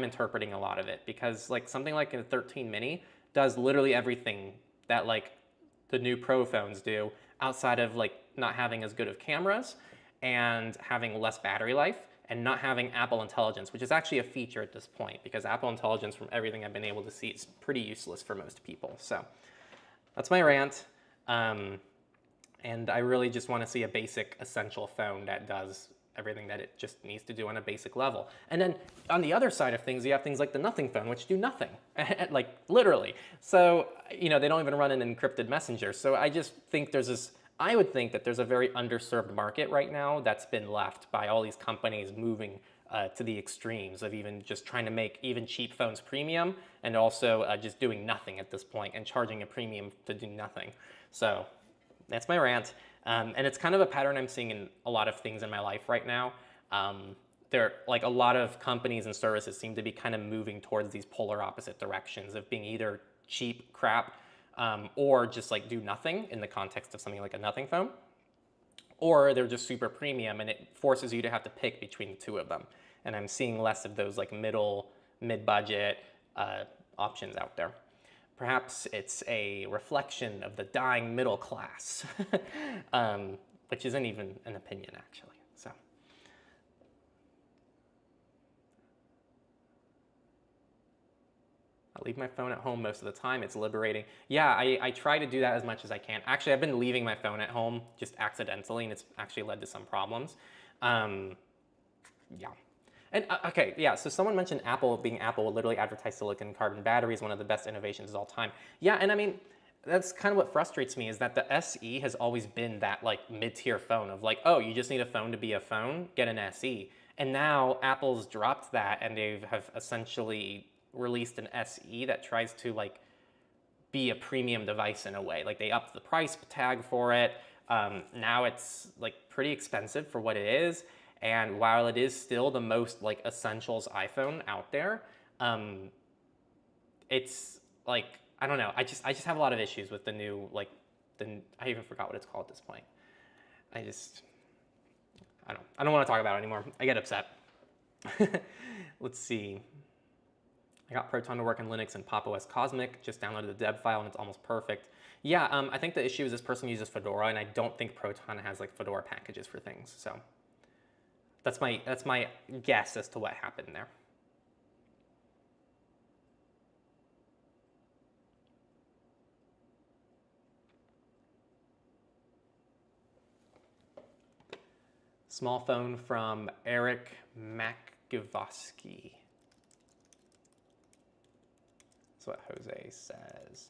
interpreting a lot of it, because like something like a 13 mini does literally everything that like the new Pro phones do, outside of like not having as good of cameras and having less battery life and not having Apple Intelligence, which is actually a feature at this point, because Apple Intelligence, from everything I've been able to see, is pretty useless for most people. So that's my rant. And I really just want to see a basic essential phone that does everything that it just needs to do on a basic level. And then on the other side of things, you have things like the nothing phone, which do nothing, like literally. So, you know, they don't even run an encrypted messenger. So I just think I would think that there's a very underserved market right now that's been left by all these companies moving to the extremes of even just trying to make even cheap phones premium, and also just doing nothing at this point and charging a premium to do nothing. So that's my rant. And it's kind of a pattern I'm seeing in a lot of things in my life right now. There, like a lot of companies and services seem to be kind of moving towards these polar opposite directions of being either cheap crap, or just like do nothing in the context of something like a nothing phone, or they're just super premium and it forces you to have to pick between the two of them. And I'm seeing less of those like mid-budget options out there. Perhaps it's a reflection of the dying middle class, which isn't even an opinion actually. So I leave my phone at home most of the time. It's liberating. Yeah, I try to do that as much as I can. Actually, I've been leaving my phone at home just accidentally, and it's actually led to some problems. Yeah. And okay, yeah, so someone mentioned Apple being Apple will literally advertise silicon carbon batteries, one of the best innovations of all time. Yeah, and I mean, that's kind of what frustrates me, is that the SE has always been that like mid-tier phone of like, oh, you just need a phone to be a phone, get an SE. And now Apple's dropped that and they have essentially released an SE that tries to like be a premium device in a way. Like they upped the price tag for it. Now it's like pretty expensive for what it is. And while it is still the most like essentials iPhone out there, it's like, I don't know. I just have a lot of issues with the new, like, I even forgot what it's called at this point. I don't want to talk about it anymore. I get upset. Let's see. I got Proton to work in Linux and Pop! OS Cosmic, just downloaded the deb file and it's almost perfect. Yeah, I think the issue is this person uses Fedora, and I don't think Proton has like Fedora packages for things. So that's my guess as to what happened there. Small phone from Eric Makivosky. That's what Jose says.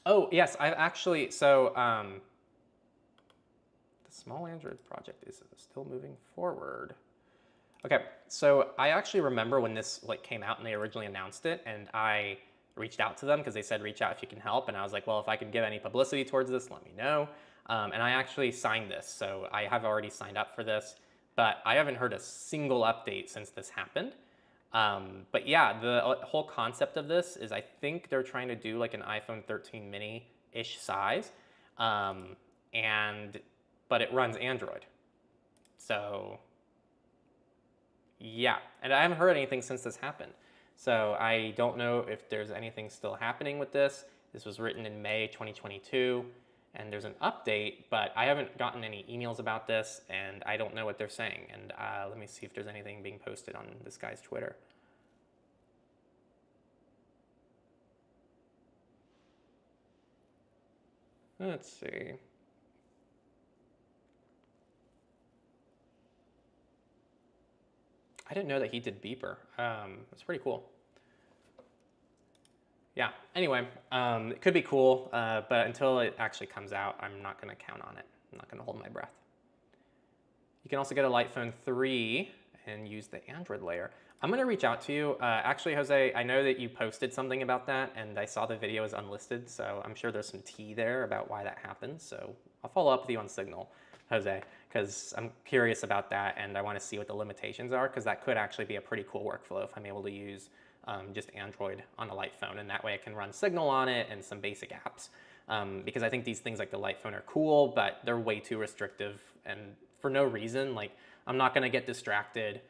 Oh, yes, I've actually, so the small Android project is still moving forward. Okay, so I actually remember when this like came out and they originally announced it, and I reached out to them because they said reach out if you can help, and I was like, well, if I can give any publicity towards this, let me know. And I actually signed this, so I have already signed up for this, but I haven't heard a single update since this happened. But yeah, the whole concept of this is I think they're trying to do like an iPhone 13 mini-ish size, but it runs Android. So yeah, and I haven't heard anything since this happened. So I don't know if there's anything still happening with this. This was written in May 2022, and there's an update, but I haven't gotten any emails about this, and I don't know what they're saying. And let me see if there's anything being posted on this guy's Twitter. Let's see. I didn't know that he did beeper. That's pretty cool. Yeah, anyway, it could be cool, but until it actually comes out, I'm not going to count on it. I'm not going to hold my breath. You can also get a Lightphone 3 and use the Android layer. I'm going to reach out to you. Actually, Jose, I know that you posted something about that, and I saw the video is unlisted, so I'm sure there's some tea there about why that happens. So I'll follow up with you on Signal, Jose, because I'm curious about that, and I want to see what the limitations are, because that could actually be a pretty cool workflow if I'm able to use just Android on a light phone, and that way I can run Signal on it and some basic apps. Because I think these things like the light phone are cool, but they're way too restrictive, and for no reason. Like, I'm not going to get distracted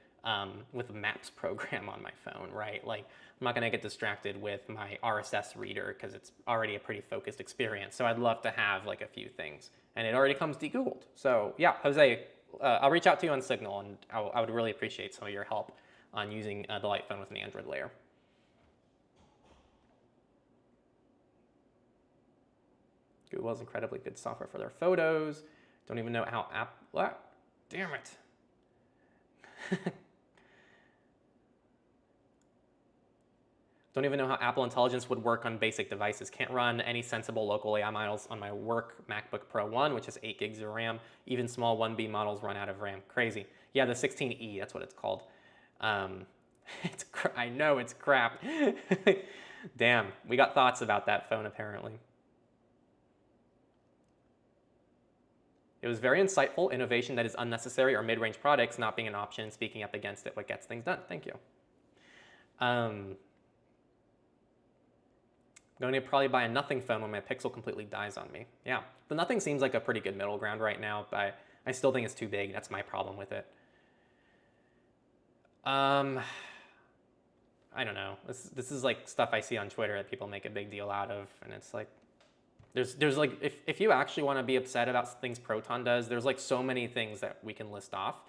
with a Maps program on my phone, right? Like, I'm not going to get distracted with my RSS reader because it's already a pretty focused experience. So I'd love to have like a few things, and it already comes de-Googled. So yeah, Jose, I'll reach out to you on Signal, and I would really appreciate some of your help on using the light phone with an Android layer. Google has incredibly good software for their photos. Don't even know how what? Damn it. Don't even know how Apple Intelligence would work on basic devices. Can't run any sensible local AI models on my work MacBook Pro 1, which has 8 gigs of RAM. Even small 1B models run out of RAM. Crazy. Yeah, the 16E, that's what it's called. I know it's crap. Damn, we got thoughts about that phone apparently. It was very insightful, innovation that is unnecessary or mid-range products not being an option, speaking up against it, what gets things done. Thank you. I'm going to probably buy a nothing phone when my Pixel completely dies on me. Yeah, the nothing seems like a pretty good middle ground right now, but I still think it's too big. That's my problem with it. I don't know. This is like stuff I see on Twitter that people make a big deal out of, and it's like, there's like, if you actually want to be upset about things Proton does, there's like so many things that we can list off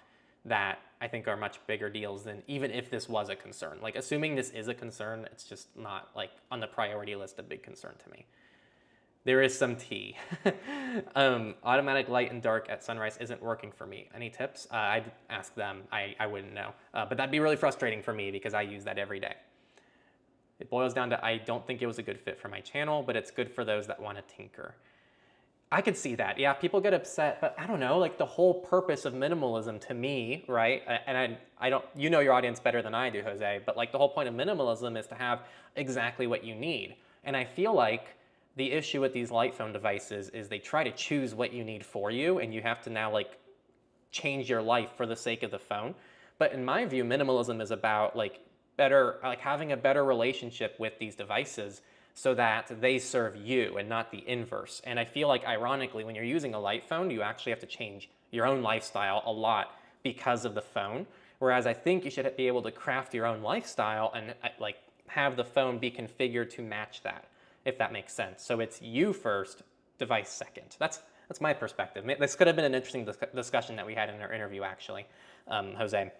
that I think are much bigger deals than even if this was a concern. Like, assuming this is a concern, it's just not like on the priority list a big concern to me. There is some tea. Automatic light and dark at sunrise isn't working for me. Any tips? I'd ask them. I wouldn't know. But that'd be really frustrating for me because I use that every day. It boils down to I don't think it was a good fit for my channel, but it's good for those that want to tinker. I could see that. Yeah, people get upset, but I don't know, like the whole purpose of minimalism to me, right? And I don't, you know your audience better than I do, Jose, but like the whole point of minimalism is to have exactly what you need. And I feel like the issue with these light phone devices is they try to choose what you need for you, and you have to now like change your life for the sake of the phone. But in my view, minimalism is about like having a better relationship with these devices so that they serve you and not the inverse. And I feel like ironically, when you're using a light phone, you actually have to change your own lifestyle a lot because of the phone. Whereas I think you should be able to craft your own lifestyle and like have the phone be configured to match that, if that makes sense. So it's you first, device second. That's my perspective. This could have been an interesting discussion that we had in our interview, actually, Jose.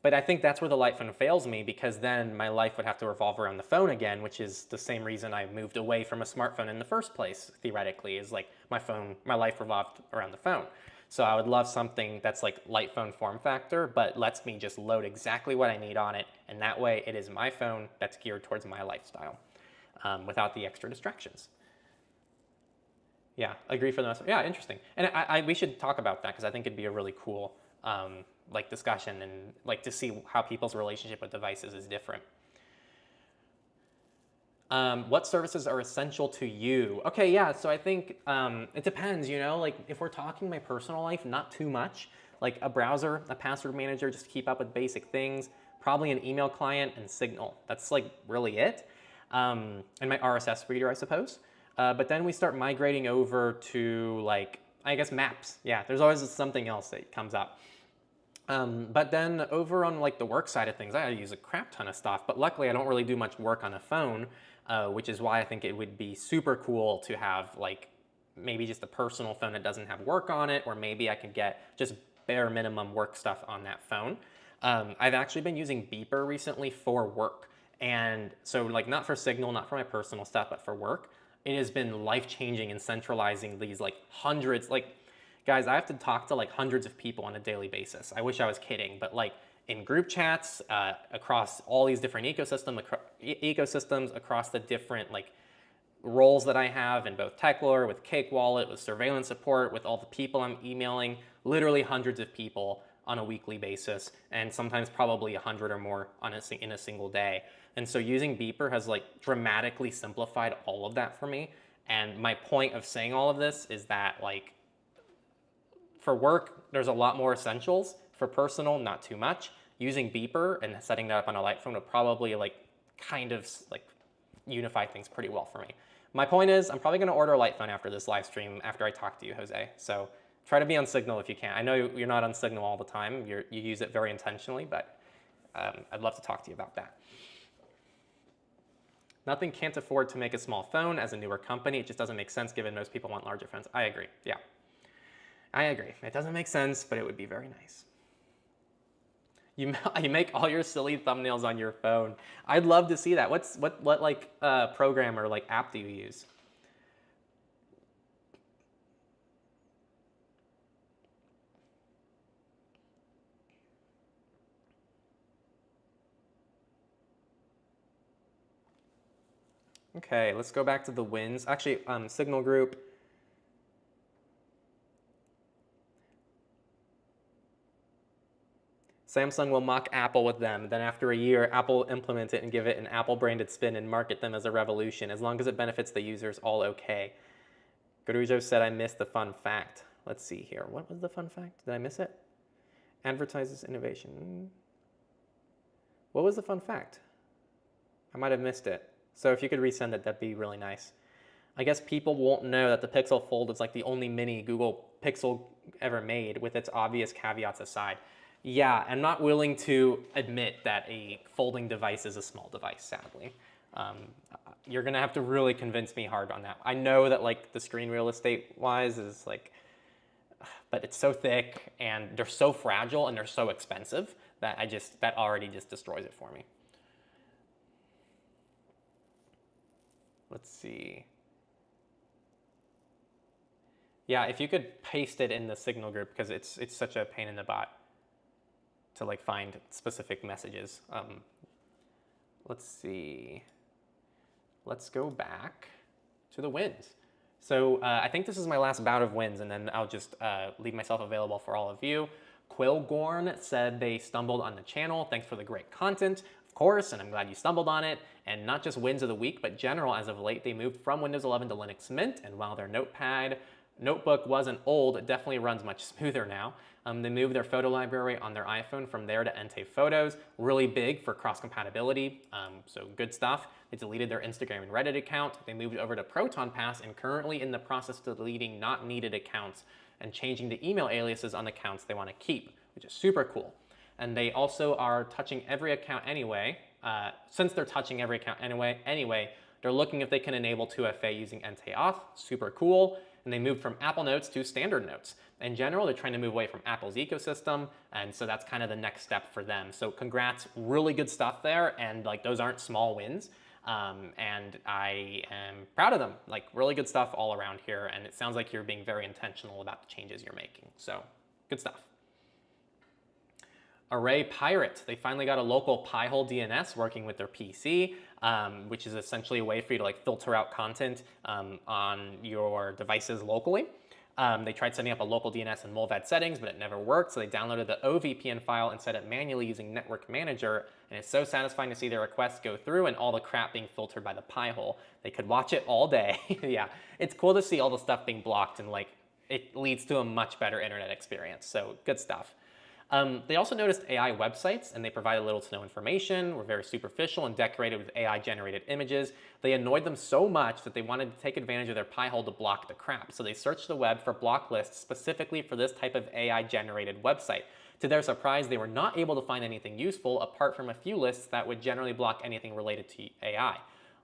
But I think that's where the light phone fails me, because then my life would have to revolve around the phone again, which is the same reason I moved away from a smartphone in the first place, theoretically, is like my life revolved around the phone. So I would love something that's like light phone form factor, but lets me just load exactly what I need on it. And that way it is my phone that's geared towards my lifestyle without the extra distractions. Yeah, agree for the most. Yeah, interesting. And we should talk about that, because I think it'd be a really cool like discussion, and like to see how people's relationship with devices is different. What services are essential to you? Okay, yeah, so I think it depends, you know, like if we're talking my personal life, not too much. Like a browser, a password manager, just to keep up with basic things, probably an email client and Signal. That's like really it. And my RSS reader, I suppose. But then we start migrating over to like, I guess maps. Yeah, there's always something else that comes up. But then over on like the work side of things, I use a crap ton of stuff, but luckily I don't really do much work on a phone, which is why I think it would be super cool to have like maybe just a personal phone that doesn't have work on it, or maybe I could get just bare minimum work stuff on that phone. I've actually been using Beeper recently for work. And so like not for Signal, not for my personal stuff, but for work. It has been life-changing in centralizing these like hundreds, like guys, I have to talk to like hundreds of people on a daily basis. I wish I was kidding, but like in group chats across all these different ecosystems, across the different like roles that I have in both Techlore, with Cake Wallet, with surveillance support, with all the people I'm emailing, literally hundreds of people on a weekly basis, and sometimes probably 100 or more in a single day. And so using Beeper has like dramatically simplified all of that for me. And my point of saying all of this is that like for work, there's a lot more essentials. For personal, not too much. Using Beeper and setting that up on a light phone would probably like kind of like unify things pretty well for me. My point is, I'm probably going to order a light phone after this live stream, after I talk to you, Jose. So try to be on Signal if you can. I know you're not on Signal all the time. You use it very intentionally, but I'd love to talk to you about that. Nothing can't afford to make a small phone as a newer company. It just doesn't make sense given most people want larger phones. I agree. Yeah, I agree. It doesn't make sense, but it would be very nice. You make all your silly thumbnails on your phone. I'd love to see that. What like program or like app do you use? Okay, let's go back to the wins. Actually, Signal Group. Samsung will mock Apple with them. Then after a year, Apple will implement it and give it an Apple-branded spin and market them as a revolution. As long as it benefits the users, all okay. Garujo said, I missed the fun fact. Let's see here. What was the fun fact? Did I miss it? Advertises innovation. What was the fun fact? I might have missed it. So if you could resend it, that'd be really nice. I guess people won't know that the Pixel Fold is like the only mini Google Pixel ever made, with its obvious caveats aside. Yeah, I'm not willing to admit that a folding device is a small device, sadly. You're gonna have to really convince me hard on that. I know that like the screen real estate wise is like, but it's so thick and they're so fragile and they're so expensive that that already just destroys it for me. Let's see. Yeah, if you could paste it in the Signal group, because it's such a pain in the butt to like find specific messages. Let's see. Let's go back to the wins. So I think this is my last bout of wins, and then I'll just leave myself available for all of you. Quillgorn said they stumbled on the channel. Thanks for the great content. Of course, and I'm glad you stumbled on it. And not just wins of the week, but general as of late, they moved from Windows 11 to Linux Mint, and while their notebook wasn't old, it definitely runs much smoother now. They moved their photo library on their iPhone from there to Ente Photos, really big for cross-compatibility, so good stuff. They deleted their Instagram and Reddit account. They moved over to Proton Pass and currently in the process of deleting not needed accounts and changing the email aliases on accounts they want to keep, which is super cool. And they also are touching every account anyway. Since they're touching every account anyway, they're looking if they can enable 2FA using Ente auth, super cool. And they moved from Apple Notes to standard notes. In general, they're trying to move away from Apple's ecosystem, and so that's kind of the next step for them. So congrats, really good stuff there, and like those aren't small wins. And I am proud of them, like really good stuff all around here, and it sounds like you're being very intentional about the changes you're making. So good stuff. Array Pirate, they finally got a local PiHole DNS working with their PC, which is essentially a way for you to like filter out content on your devices locally. They tried setting up a local DNS in Mullvad settings, but it never worked, so they downloaded the OVPN file and set it manually using Network Manager, and it's so satisfying to see their requests go through and all the crap being filtered by the PiHole. They could watch it all day. Yeah, it's cool to see all the stuff being blocked, and like it leads to a much better internet experience, so good stuff. They also noticed AI websites, and they provided little to no information, were very superficial and decorated with AI-generated images. They annoyed them so much that they wanted to take advantage of their PiHole to block the crap. So they searched the web for block lists specifically for this type of AI-generated website. To their surprise, they were not able to find anything useful apart from a few lists that would generally block anything related to AI.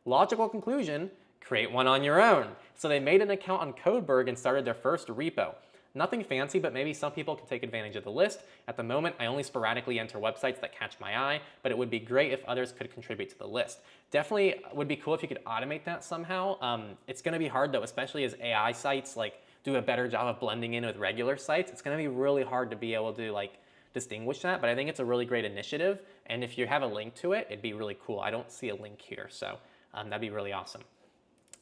Logical conclusion, create one on your own. So they made an account on Codeberg and started their first repo. Nothing fancy, but maybe some people can take advantage of the list. At the moment, I only sporadically enter websites that catch my eye, but it would be great if others could contribute to the list. Definitely would be cool if you could automate that somehow. It's gonna be hard though, especially as AI sites like do a better job of blending in with regular sites. It's gonna be really hard to be able to like distinguish that, but I think it's a really great initiative. And if you have a link to it, it'd be really cool. I don't see a link here, so that'd be really awesome.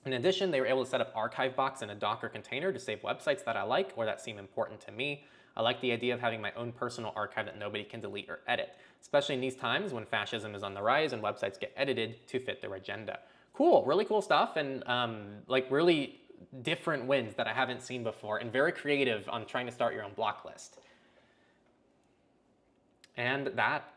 In addition, they were able to set up ArchiveBox in a Docker container to save websites that I like or that seem important to me. I like the idea of having my own personal archive that nobody can delete or edit, especially in these times when fascism is on the rise and websites get edited to fit their agenda. Cool, really cool stuff, and like really different wins that I haven't seen before, and very creative on trying to start your own block list. And that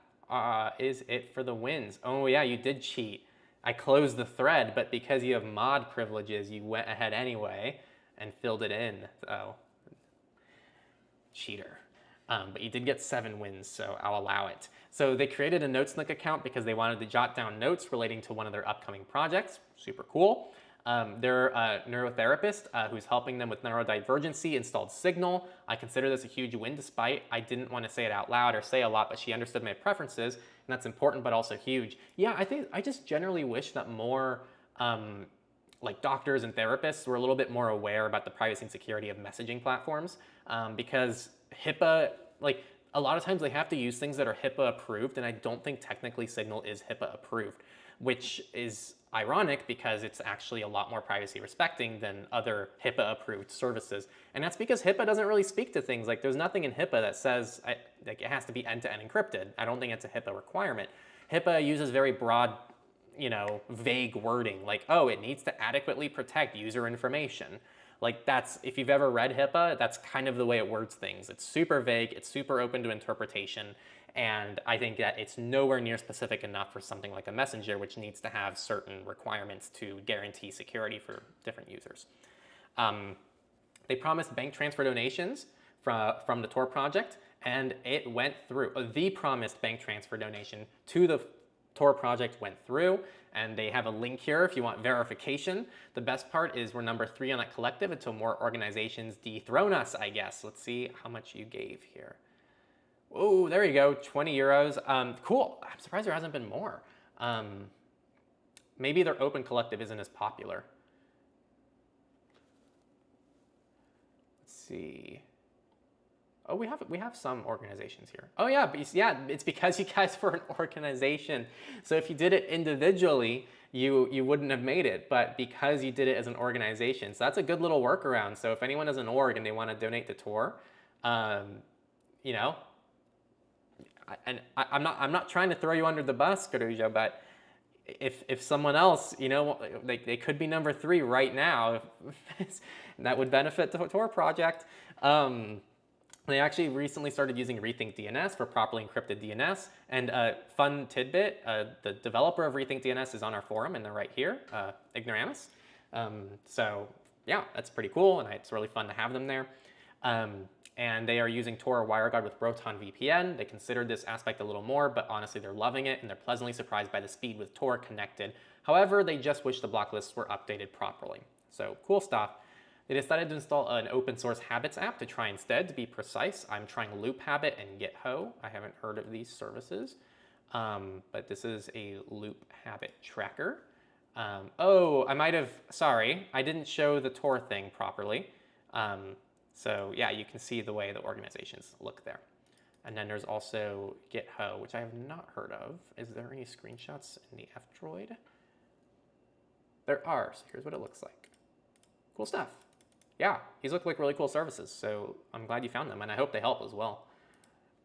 is it for the wins. Oh yeah, you did cheat. I closed the thread, but because you have mod privileges, you went ahead anyway and filled it in. So, cheater. But you did get 7 wins, so I'll allow it. So they created a NotesNook account because they wanted to jot down notes relating to one of their upcoming projects. Super cool. Their neurotherapist who's helping them with neurodivergency installed Signal. I consider this a huge win, despite I didn't want to say it out loud or say a lot, but she understood my preferences, and that's important but also huge. Yeah, I just generally wish that more like doctors and therapists were a little bit more aware about the privacy and security of messaging platforms, because HIPAA, like a lot of times they have to use things that are HIPAA approved, and I don't think technically Signal is HIPAA approved, which is ironic because it's actually a lot more privacy respecting than other HIPAA approved services. And that's because HIPAA doesn't really speak to things like, there's nothing in HIPAA that says like it has to be end-to-end encrypted. I don't think it's a HIPAA requirement. HIPAA uses very broad, you know, vague wording like, oh, it needs to adequately protect user information. Like that's, if you've ever read HIPAA, that's kind of the way it words things. It's super vague, it's super open to interpretation, and I think that it's nowhere near specific enough for something like a messenger, which needs to have certain requirements to guarantee security for different users. They promised bank transfer donations from the Tor project, and it went through. The promised bank transfer donation to the Tor project went through, and they have a link here if you want verification. The best part is we're number 3 on that collective until more organizations dethrone us, I guess. Let's see how much you gave here. Oh, there you go, 20 euros. Cool, I'm surprised there hasn't been more. Maybe their open collective isn't as popular. Let's see. Oh, we have some organizations here. Oh yeah, but yeah, it's because you guys were an organization. So if you did it individually, you wouldn't have made it, but because you did it as an organization, so that's a good little workaround. So if anyone has an org and they want to donate to Tor, you know, and I'm not trying to throw you under the bus, Karuja, but if someone else, you know, they could be number 3 right now, that would benefit the Tor project. They actually recently started using Rethink DNS for properly encrypted DNS. And fun tidbit, the developer of Rethink DNS is on our forum, and they're right here, Ignoramus. So yeah, that's pretty cool, and it's really fun to have them there. and they are using Tor or WireGuard with Proton VPN. They considered this aspect a little more, but honestly, they're loving it, and they're pleasantly surprised by the speed with Tor connected. However, they just wish the block lists were updated properly. So cool stuff. They decided to install an open source habits app to try instead. To be precise, I'm trying Loop Habit and GitHo. I haven't heard of these services, but this is a Loop Habit tracker. Oh, I might have, sorry, I didn't show the Tor thing properly. So yeah, you can see the way the organizations look there. And then there's also GitHo, which I have not heard of. Is there any screenshots in the F-Droid? There are, so here's what it looks like. Cool stuff. Yeah, these look like really cool services, so I'm glad you found them, and I hope they help as well.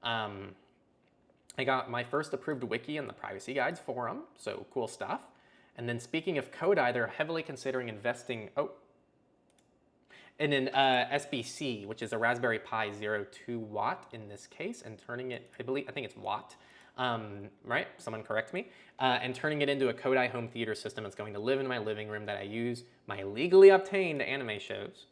I got my first approved wiki in the Privacy Guides forum, so cool stuff. And then speaking of Kodai, they're heavily considering investing in an SBC, which is a Raspberry Pi 02 watt in this case, and turning it, I think it's watt, right? Someone correct me. And turning it into a Kodai home theater system that's going to live in my living room that I use my legally obtained anime shows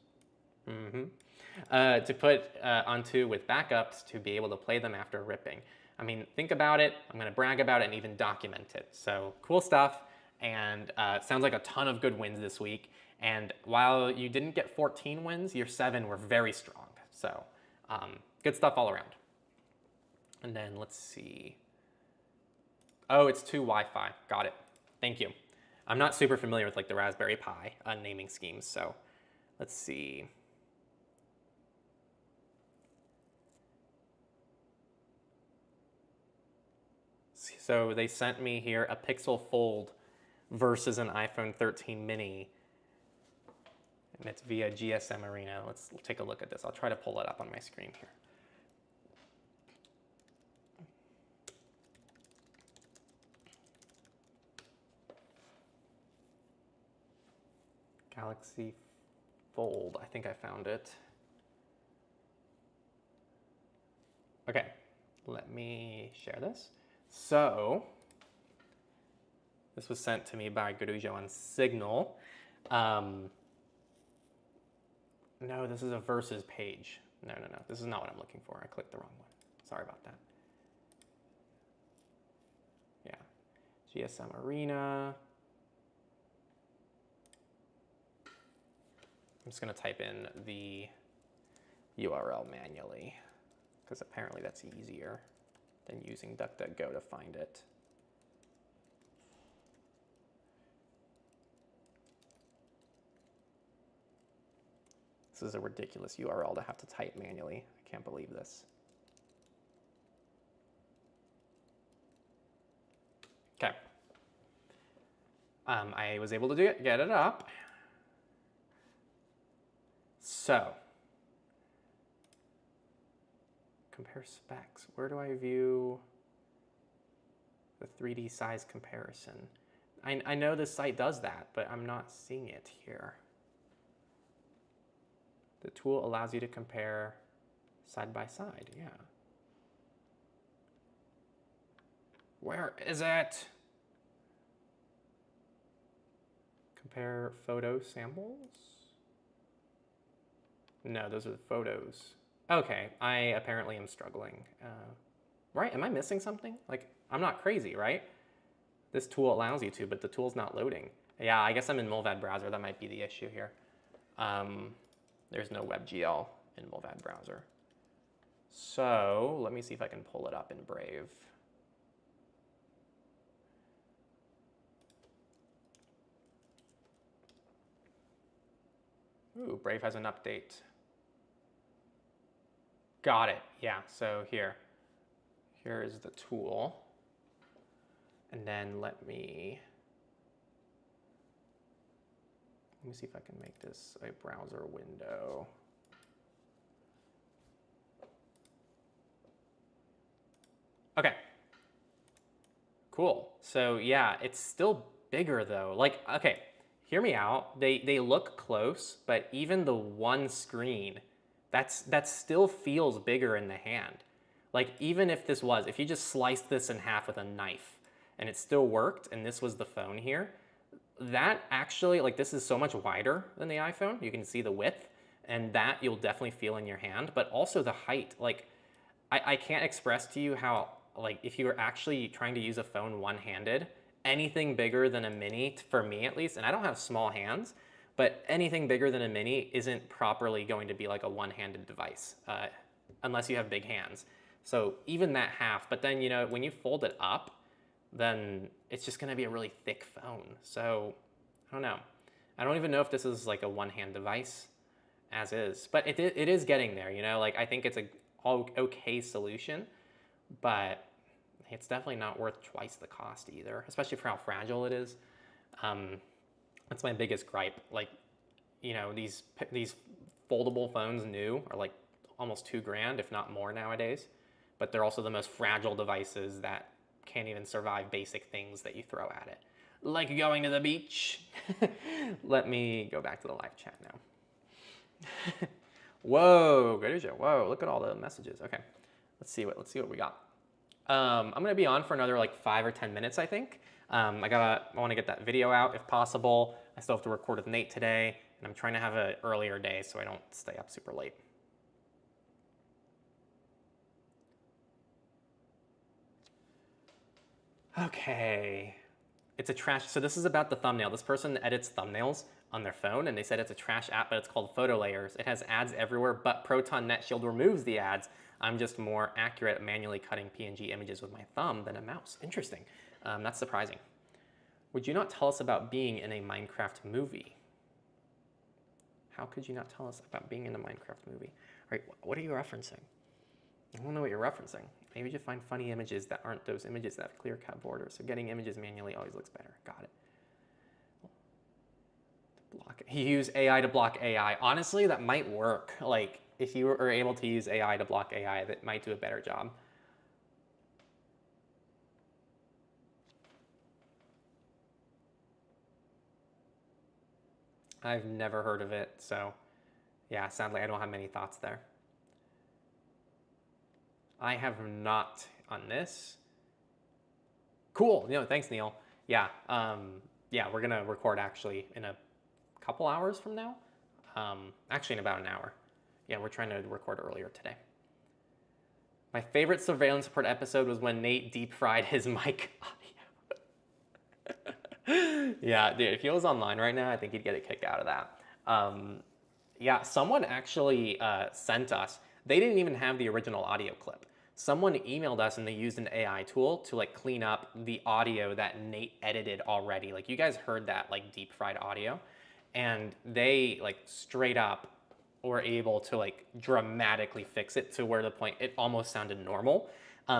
to put onto with backups to be able to play them after ripping. I mean, think about it. I'm going to brag about it and even document it. So cool stuff, and sounds like a ton of good wins this week. And while you didn't get 14 wins, your 7 were very strong. So good stuff all around. And then let's see. Oh, it's 2 Wi-Fi. Got it. Thank you. I'm not super familiar with like the Raspberry Pi naming schemes, so let's see. So they sent me here a Pixel Fold versus an iPhone 13 mini. And it's via GSM Arena. Let's take a look at this. I'll try to pull it up on my screen here. Galaxy Fold, I think I found it. Okay, let me share this. So, this was sent to me by Garujo on Signal. No, this is a versus page. No, this is not what I'm looking for. I clicked the wrong one. Sorry about that. Yeah, GSM Arena. I'm just going to type in the URL manually, because apparently that's easier than using DuckDuckGo to find it. This is a ridiculous URL to have to type manually. I can't believe this. Okay. I was able to get it up. So, compare specs. Where do I view the 3D size comparison? I know this site does that, but I'm not seeing it here. The tool allows you to compare side by side, yeah. Where is it? Compare photo samples? No, those are the photos. Okay, I apparently am struggling. Right, am I missing something? Like, I'm not crazy, right? This tool allows you to, but the tool's not loading. Yeah, I guess I'm in Mullvad browser. That might be the issue here. There's no WebGL in Mullvad browser. So let me see if I can pull it up in Brave. Ooh, Brave has an update. Got it. Yeah, so here is the tool. And then let me see if I can make this a browser window. Okay. Cool. So yeah, it's still bigger though. Like, okay, hear me out. They look close, but even the one screen, that still feels bigger in the hand. Like, even if you just sliced this in half with a knife and it still worked and this was the phone here, that actually, like, this is so much wider than the iPhone. You can see the width, and that you'll definitely feel in your hand, but also the height. Like, I can't express to you how, like, if you were actually trying to use a phone one-handed, anything bigger than a mini, for me at least, and I don't have small hands, but anything bigger than a mini isn't properly going to be like a one-handed device, unless you have big hands. So even that half, but then, you know, when you fold it up, then it's just gonna be a really thick phone. So I don't know. I don't even know if this is like a one-hand device as is, but it is getting there, you know? Like, I think it's a okay solution, but it's definitely not worth twice the cost either, especially for how fragile it is. That's my biggest gripe. Like, you know, these foldable phones new are like almost $2,000, if not more nowadays, but they're also the most fragile devices that can't even survive basic things that you throw at it. Like going to the beach. Let me go back to the live chat now. Whoa, good job. Whoa, look at all the messages. Okay, let's see what we got. I'm gonna be on for another like 5 or 10 minutes, I think. I want to get that video out if possible. I still have to record with Nate today, and I'm trying to have an earlier day so I don't stay up super late. Okay, it's a trash. So this is about the thumbnail. This person edits thumbnails on their phone, and they said it's a trash app, but it's called Photo Layers. It has ads everywhere, but Proton NetShield removes the ads. I'm just more accurate at manually cutting PNG images with my thumb than a mouse. Interesting. That's surprising. Would you not tell us about being in a Minecraft movie? How could you not tell us about being in a Minecraft movie? All right, what are you referencing? I don't know what you're referencing. Maybe just find funny images that aren't those images that have clear-cut borders. So getting images manually always looks better. Got it. Block it. He used AI to block AI. Honestly, that might work. Like, if you are able to use AI to block AI, that might do a better job. I've never heard of it, so yeah, sadly I don't have many thoughts there. I have not on this. Cool, thanks Neil. Yeah, yeah, we're gonna record actually in a couple hours from now. Actually in about an hour. Yeah, we're trying to record earlier today. My favorite surveillance report episode was when Nate deep fried his mic audio. Yeah, dude, if he was online right now, I think he'd get a kick out of that. Yeah, someone actually sent us, they didn't even have the original audio clip. Someone emailed us and they used an AI tool to like clean up the audio that Nate edited already. Like, you guys heard that like deep fried audio, and they like straight up were able to like dramatically fix it to where the point it almost sounded normal.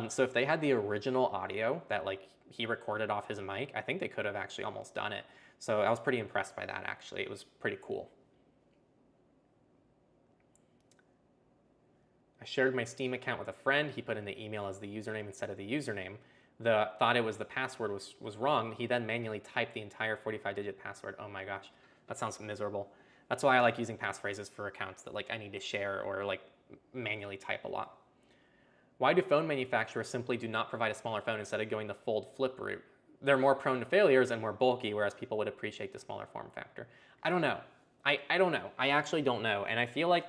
So if they had the original audio that like he recorded off his mic, I think they could have actually almost done it. So I was pretty impressed by that actually. It was pretty cool. I shared my Steam account with a friend. He put in the email as the username instead of the username. Thought it was the password was wrong. He then manually typed the entire 45-digit password. Oh my gosh, that sounds miserable. That's why I like using passphrases for accounts that like I need to share or like manually type a lot. Why do phone manufacturers simply do not provide a smaller phone instead of going the fold flip route? They're more prone to failures and more bulky, whereas people would appreciate the smaller form factor. I don't know. I don't know. I actually don't know. And I feel like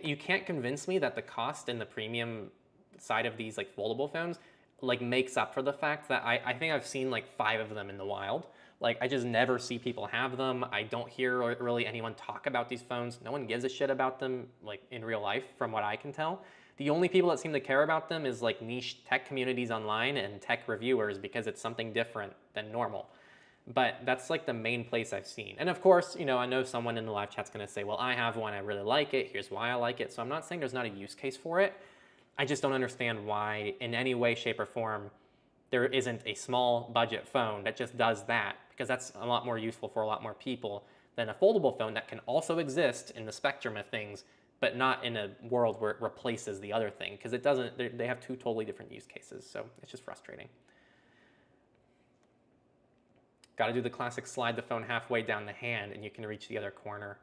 you can't convince me that the cost and the premium side of these like foldable phones like makes up for the fact that I think I've seen like 5 of them in the wild. Like, I just never see people have them. I don't hear really anyone talk about these phones. No one gives a shit about them like in real life from what I can tell. The only people that seem to care about them is like niche tech communities online and tech reviewers because it's something different than normal. But that's like the main place I've seen. And of course, I know someone in the live chat's gonna say, well, I have one, I really like it, here's why I like it. So I'm not saying there's not a use case for it. I just don't understand why in any way, shape, or form there isn't a small budget phone that just does that, because that's a lot more useful for a lot more people than a foldable phone that can also exist in the spectrum of things, but not in a world where it replaces the other thing, because it doesn't, they have 2 totally different use cases. So it's just frustrating. Got to do the classic slide the phone halfway down the hand and you can reach the other corner.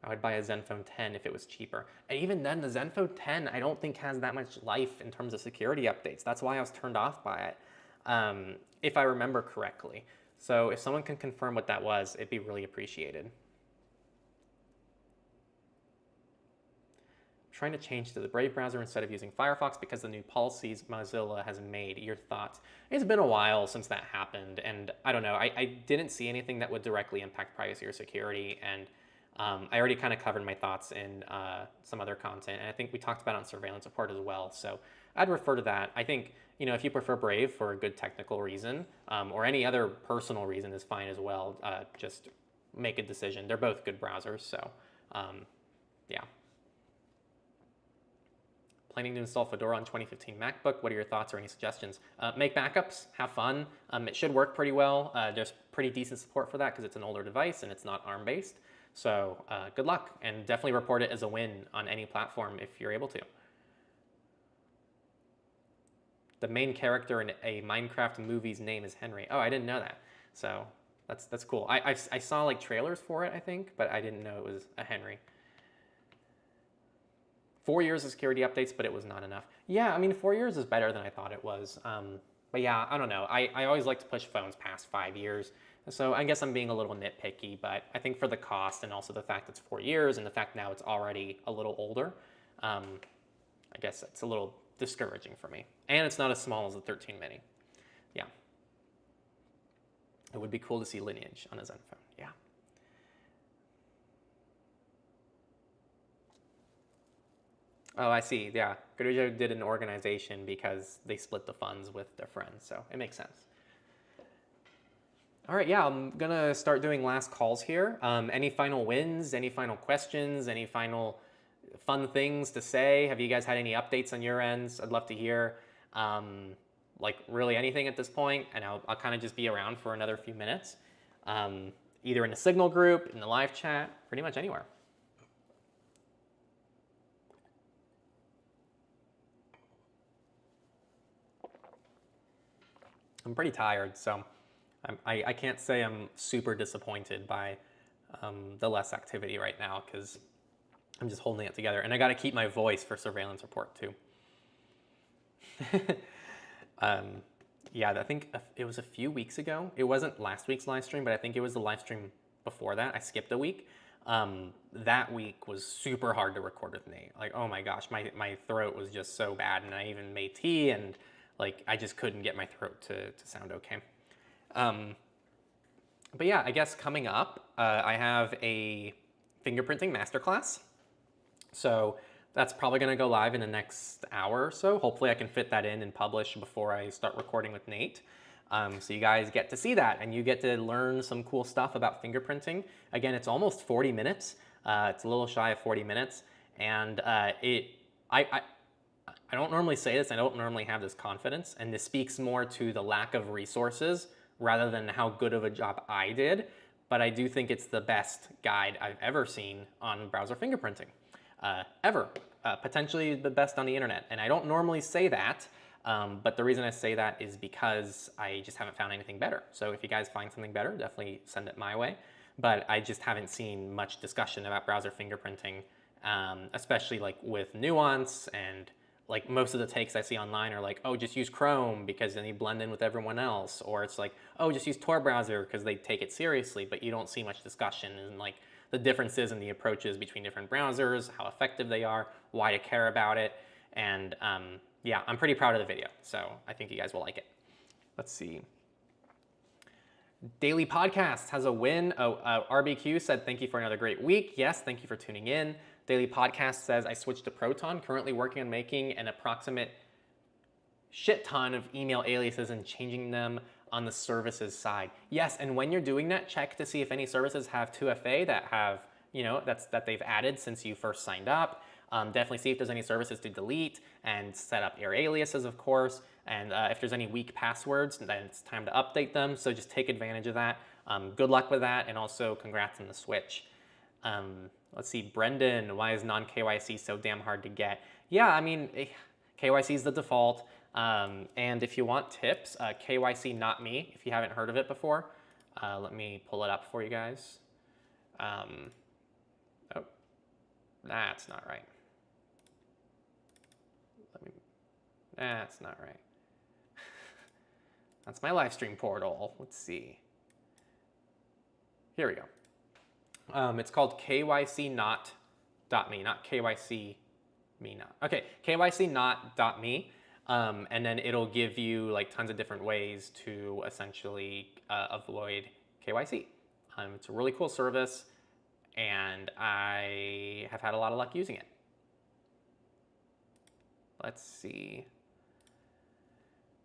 I would buy a Zenfone 10 if it was cheaper. And even then, the Zenfone 10 I don't think has that much life in terms of security updates. That's why I was turned off by it, if I remember correctly. So if someone can confirm what that was, it'd be really appreciated. trying to change to the Brave browser instead of using Firefox because of the new policies Mozilla has made. Your thoughts? It's been a while since that happened, and I don't know. I didn't see anything that would directly impact privacy or security, and I already kind of covered my thoughts in some other content, and I think we talked about it on surveillance report as well. So I'd refer to that. I think, you know, if you prefer Brave for a good technical reason, or any other personal reason is fine as well. Just make a decision. They're both good browsers, so yeah. Planning to install Fedora on 2015 MacBook. What are your thoughts or any suggestions? Make backups, have fun. It should work pretty well. There's pretty decent support for that because it's an older device and it's not ARM-based. So good luck, and definitely report it as a win on any platform if you're able to. The main character in a Minecraft movie's name is Henry. Oh, I didn't know that. So that's cool. I saw like trailers for it, I think, but I didn't know it was a Henry. 4 years of security updates, but it was not enough. Yeah, I mean, 4 years is better than I thought it was. But yeah, I don't know. I always like to push phones past 5 years. So I guess I'm being a little nitpicky, but I think for the cost and also the fact it's 4 years and the fact now it's already a little older, I guess it's a little discouraging for me. And it's not as small as the 13 mini. Yeah. It would be cool to see Lineage on a Zen phone. Yeah. Oh, I see. Yeah. Grigio did an organization because they split the funds with their friends. So it makes sense. All right. Yeah, I'm going to start doing last calls here. Any final wins? Any final questions? Any final fun things to say? Have you guys had any updates on your ends? I'd love to hear. Like really anything at this point, and I'll kind of just be around for another few minutes, either in the Signal group, in the live chat, pretty much anywhere. I'm pretty tired, so I can't say I'm super disappointed by the less activity right now because I'm just holding it together, and I got to keep my voice for surveillance report too. Yeah, I think it was a few weeks ago. It wasn't last week's live stream, but I think it was the live stream before that. I skipped a week. That week was super hard to record with Nate. Like, oh my gosh, my throat was just so bad, and I even made tea, and like I just couldn't get my throat to sound okay. But yeah, I guess coming up, I have a fingerprinting masterclass. So that's probably going to go live in the next hour or so. Hopefully I can fit that in and publish before I start recording with Nate. So you guys get to see that, and you get to learn some cool stuff about fingerprinting. Again, it's almost 40 minutes. It's a little shy of 40 minutes. And I don't normally say this. I don't normally have this confidence. And this speaks more to the lack of resources rather than how good of a job I did. But I do think it's the best guide I've ever seen on browser fingerprinting. Ever. Potentially the best on the internet. And I don't normally say that, but the reason I say that is because I just haven't found anything better. So if you guys find something better, definitely send it my way. But I just haven't seen much discussion about browser fingerprinting, especially like with nuance, and like most of the takes I see online are like, oh, just use Chrome because then you blend in with everyone else. Or it's like, oh, just use Tor browser because they take it seriously, but you don't see much discussion and like the differences in the approaches between different browsers, how effective they are, why to care about it. And yeah, I'm pretty proud of the video, so I think you guys will like it. Let's see. Daily Podcast has a win. Oh, RBQ said, thank you for another great week. Yes, thank you for tuning in. Daily Podcast says, I switched to Proton, currently working on making an approximate shit ton of email aliases and changing them on the services side. Yes, and when you're doing that, check to see if any services have 2FA that have, you know, that they've added since you first signed up. Definitely see if there's any services to delete and set up your aliases, of course. And if there's any weak passwords, then it's time to update them. So just take advantage of that. Good luck with that, and also congrats on the switch. Let's see, Brendan, why is non-KYC so damn hard to get? Yeah, I mean, KYC is the default. And if you want tips, KYC Not Me, if you haven't heard of it before, let me pull it up for you guys. Oh, that's not right. That's not right. That's my live stream portal. Let's see. Here we go. It's called KYC Not.me, not KYC me not. Okay, KYC not.me. And then it'll give you like tons of different ways to essentially avoid KYC. It's a really cool service, and I have had a lot of luck using it. Let's see.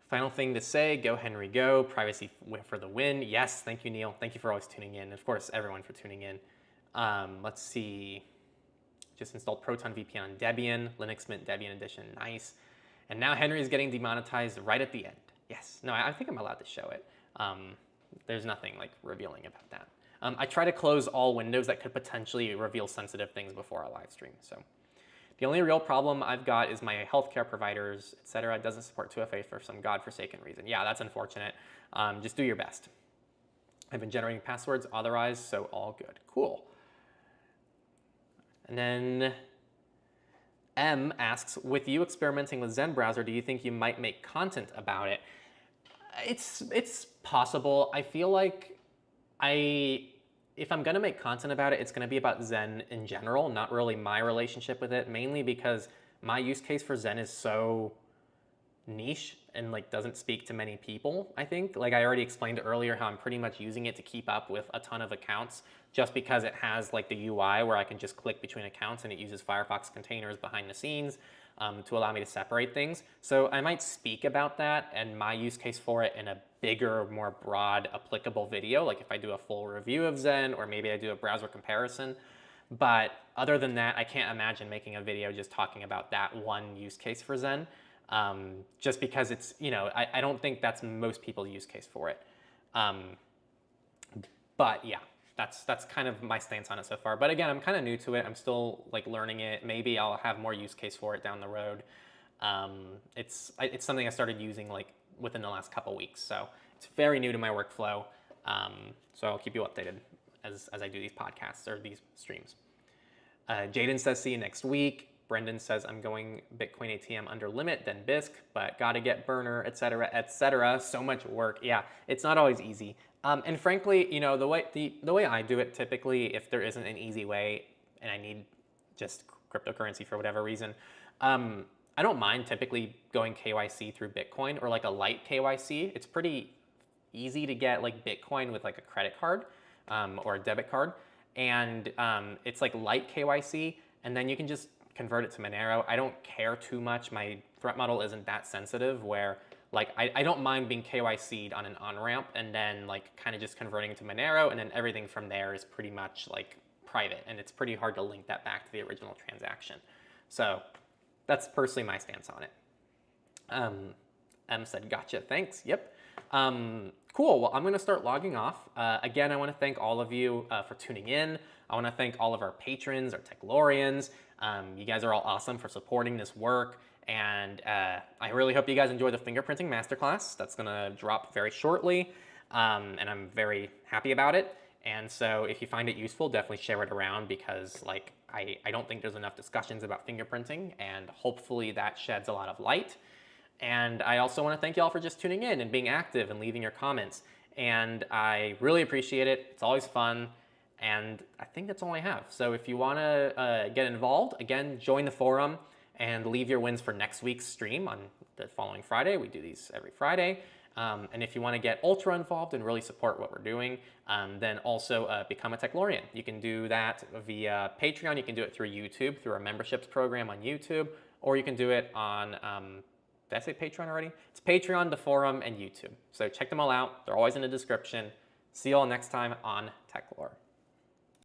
Final thing to say, go Henry go, privacy for the win. Yes, thank you, Neil. Thank you for always tuning in. Of course, everyone for tuning in. Let's see. Just installed Proton VPN on Debian, Linux Mint Debian Edition, nice. And now Henry is getting demonetized right at the end. Yes, no, I think I'm allowed to show it. There's nothing like revealing about that. I try to close all windows that could potentially reveal sensitive things before our live stream. So the only real problem I've got is my healthcare providers, etc. doesn't support 2FA for some godforsaken reason. Yeah, that's unfortunate. Just do your best. I've been generating passwords, authorized, so all good. Cool. And then M asks, with you experimenting with Zen browser, do you think you might make content about it? It's possible. I feel like if I'm gonna make content about it, it's gonna be about Zen in general, not really my relationship with it, mainly because my use case for Zen is so niche and like doesn't speak to many people, I think. Like I already explained earlier how I'm pretty much using it to keep up with a ton of accounts just because it has like the UI where I can just click between accounts and it uses Firefox containers behind the scenes to allow me to separate things. So I might speak about that and my use case for it in a bigger, more broad, applicable video, like if I do a full review of Zen or maybe I do a browser comparison. But other than that, I can't imagine making a video just talking about that one use case for Zen. Just because it's, you know, I don't think that's most people's use case for it. But yeah, that's kind of my stance on it so far. But again, I'm kind of new to it. I'm still like learning it. Maybe I'll have more use case for it down the road. It's something I started using like within the last couple weeks. So it's very new to my workflow. So I'll keep you updated as I do these podcasts or these streams. Jaden says, see you next week. Brendan says, I'm going Bitcoin ATM under limit, then BISC, but gotta get burner, etc., etc. So much work. Yeah, it's not always easy. And frankly, you know, the way I do it typically, if there isn't an easy way and I need just cryptocurrency for whatever reason, I don't mind typically going KYC through Bitcoin or like a light KYC. It's pretty easy to get like Bitcoin with like a credit card or a debit card. And it's like light KYC, and then you can just convert it to Monero. I don't care too much. My threat model isn't that sensitive where like I don't mind being KYC'd on an on-ramp and then like kind of just converting to Monero, and then everything from there is pretty much like private, and it's pretty hard to link that back to the original transaction. So that's personally my stance on it. M said, gotcha, thanks. Yep. Cool, well, I'm gonna start logging off. Again, I wanna thank all of you for tuning in. I wanna thank all of our patrons, our Techlorians. You guys are all awesome for supporting this work. And I really hope you guys enjoy the fingerprinting masterclass. That's gonna drop very shortly. And I'm very happy about it. And so if you find it useful, definitely share it around, because like I don't think there's enough discussions about fingerprinting, and hopefully that sheds a lot of light. And I also want to thank you all for just tuning in and being active and leaving your comments. And I really appreciate it. It's always fun. And I think that's all I have. So if you want to get involved, again, join the forum and leave your wins for next week's stream on the following Friday. We do these every Friday. And if you want to get ultra involved and really support what we're doing, then also become a Techlorian. You can do that via Patreon. You can do it through YouTube, through our memberships program on YouTube, or you can do it on, did I say Patreon already? It's Patreon, the forum, and YouTube. So check them all out. They're always in the description. See you all next time on Techlore.